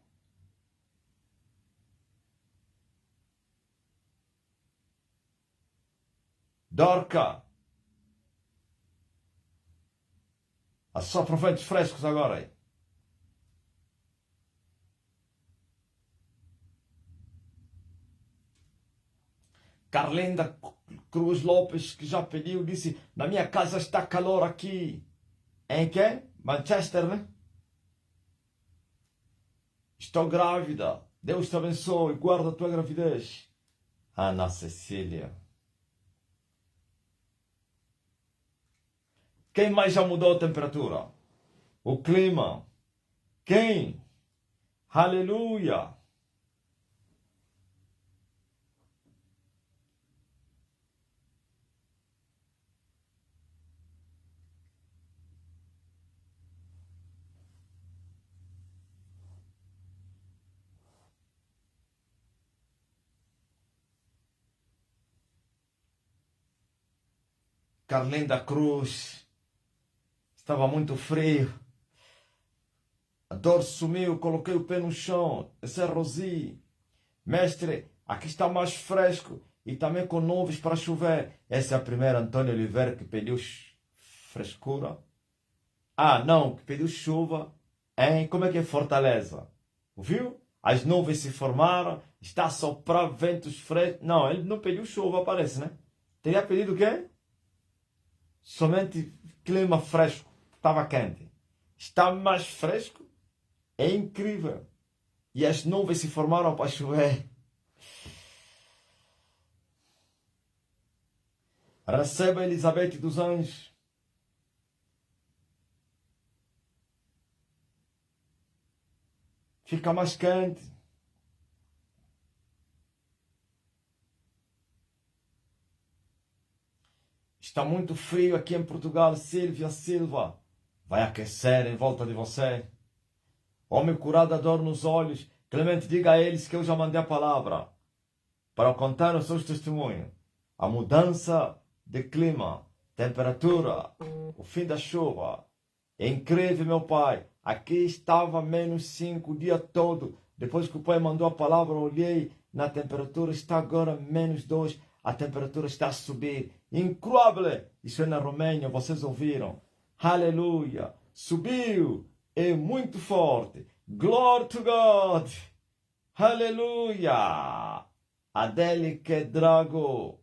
Dorca. Assopra ventos frescos agora aí. Carlinda Cruz Lopes, que já pediu, disse: na minha casa está calor aqui. Em quem? Manchester, né? Estou grávida. Deus te abençoe. Guarda a tua gravidez. Ana Cecília. Quem mais já mudou a temperatura? O clima. Quem? Aleluia. Carlinda Cruz. Estava muito frio. A dor sumiu, coloquei o pé no chão. Esse é Rosi. Mestre, aqui está mais fresco e também com nuvens para chover. Essa é a primeira Antônio Oliveira que pediu frescura. Ah, não, que pediu chuva em, como é que é, Fortaleza. Viu? As nuvens se formaram, está a soprar ventos frescos. Não, ele não pediu chuva, parece, né? Teria pedido o quê? Somente clima fresco. Estava quente. Está mais fresco. É incrível. E as nuvens se formaram para chover. Receba Elizabeth dos Anjos. Fica mais quente. Está muito frio aqui em Portugal. Silvia Silva. Vai aquecer em volta de você. Homem curado da dor nos olhos. Clemente, diga a eles que eu já mandei a palavra para contar os seus testemunhos. A mudança de clima, temperatura, o fim da chuva. É incrível, meu pai. Aqui estava -5 o dia todo. Depois que o pai mandou a palavra, eu olhei na temperatura. Está agora -2. A temperatura está a subir. Incrível! Isso é na Romênia, vocês ouviram. Aleluia! Subiu! É muito forte. Glory to God! Aleluia! Adélique Drago.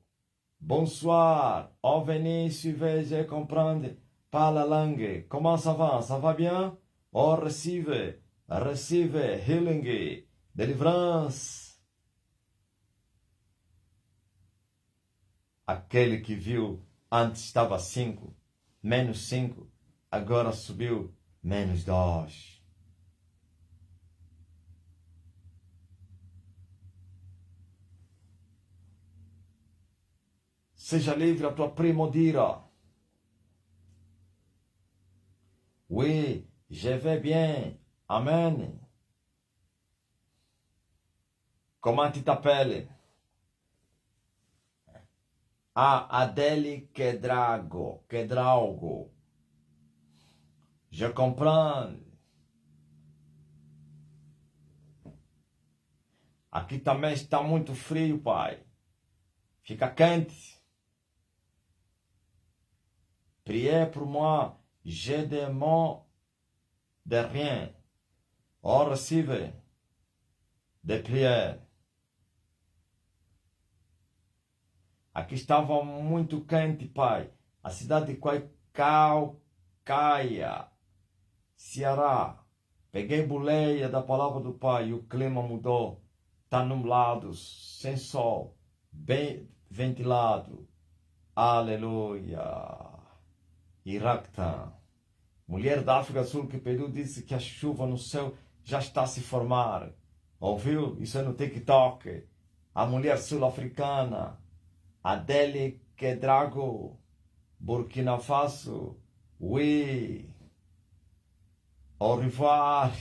Bonsoir. Au Vinícius, veja, comprendre. Parla langue. Comment ça va? Ça va bien? Oh, receive. Receive. Healing. Deliverance. Aquele que viu antes estava 5, -5, agora subiu -2. Seja livre a tua prima Odira. Oui, je vais bien. Amen. Comment tu t'appelles? Ah, Adele Quedrago. Je comprends. Aqui também está muito frio, pai. Fica quente. Priez pour moi. Je demande de rien. On receive de prières. Aqui estava muito quente, pai. A cidade de Caucaia, Ceará. Peguei boleia da palavra do pai e o clima mudou. Está nublado, sem sol, bem ventilado. Aleluia. Iraquitã. Mulher da África do Sul que pediu disse que a chuva no céu já está a se formar. Ouviu? Isso é no TikTok. A mulher sul-africana. Adele Quedrago, Burkina Faso, oui, au revoir.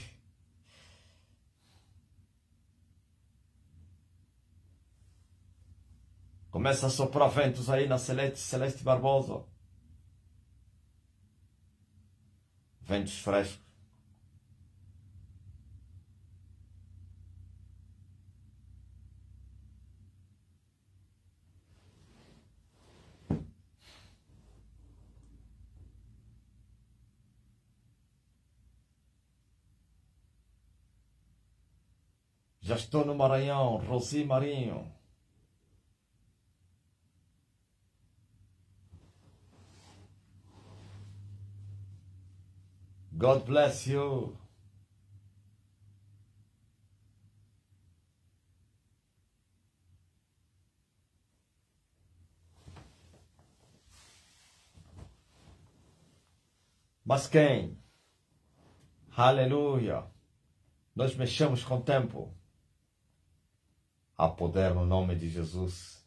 Começa a soprar ventos aí na Celeste Barbosa. Ventos frescos. Já estou no Maranhão, Rosi Marinho. God bless you. Mas quem? Aleluia. Nós mexemos com o tempo. Há poder no nome de Jesus.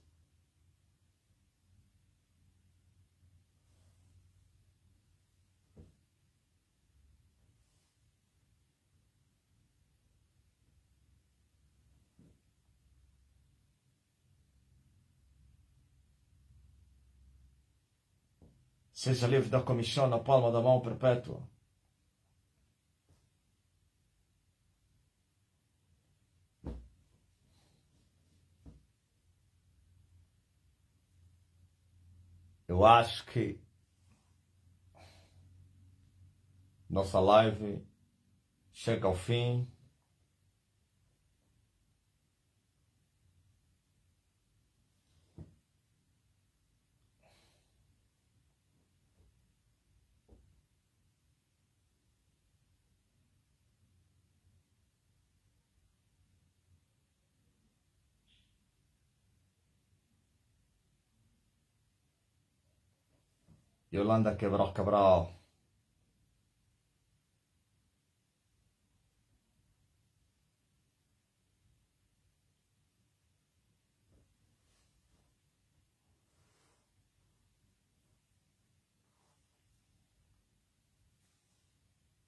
Seja livre da comichão na palma da mão perpétua. Eu acho que nossa live chega ao fim. Yolanda Cabral.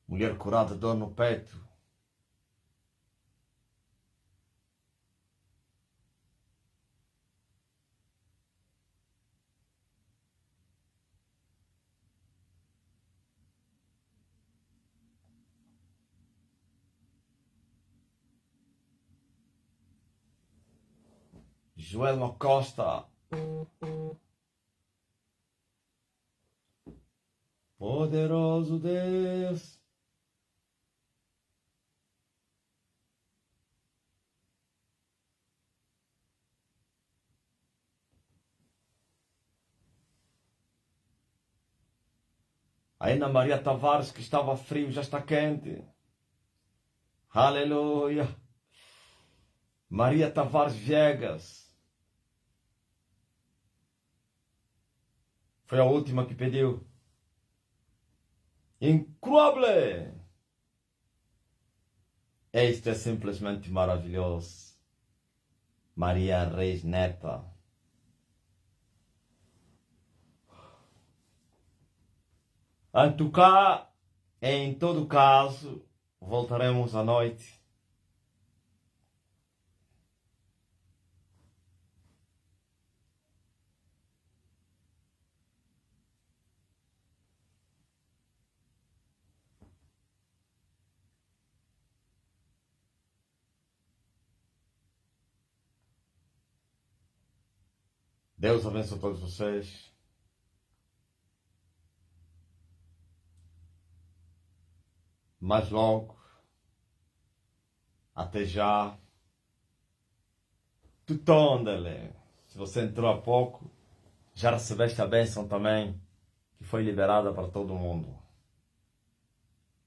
Mulher curada, dor no peito. Joelma Costa. Poderoso Deus. A Ana Maria Tavares, que estava frio, já está quente. Aleluia. Maria Tavares Viegas. Foi a última que pediu. Incrível! Isto é simplesmente maravilhoso. Maria Reis Neta. A tocar, em todo caso, voltaremos à noite. Deus abençoe todos vocês. Mais logo. Até já. Tutondele. Se você entrou há pouco, já recebeste a bênção também, que foi liberada para todo mundo.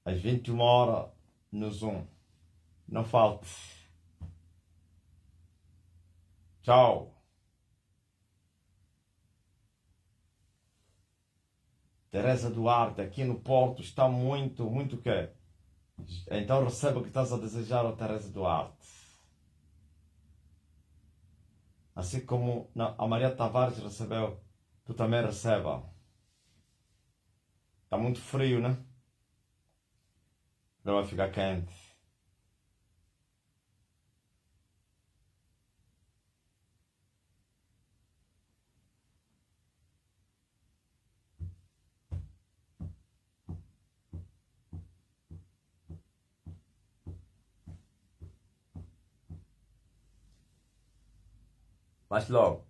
Às 21 horas no Zoom. Não falte. Tchau. Teresa Duarte, aqui no Porto, está muito, muito quê? Então receba o que estás a desejar a Teresa Duarte. Assim como a Maria Tavares recebeu, tu também receba. Está muito frio, né? Agora vai ficar quente. Mas logo.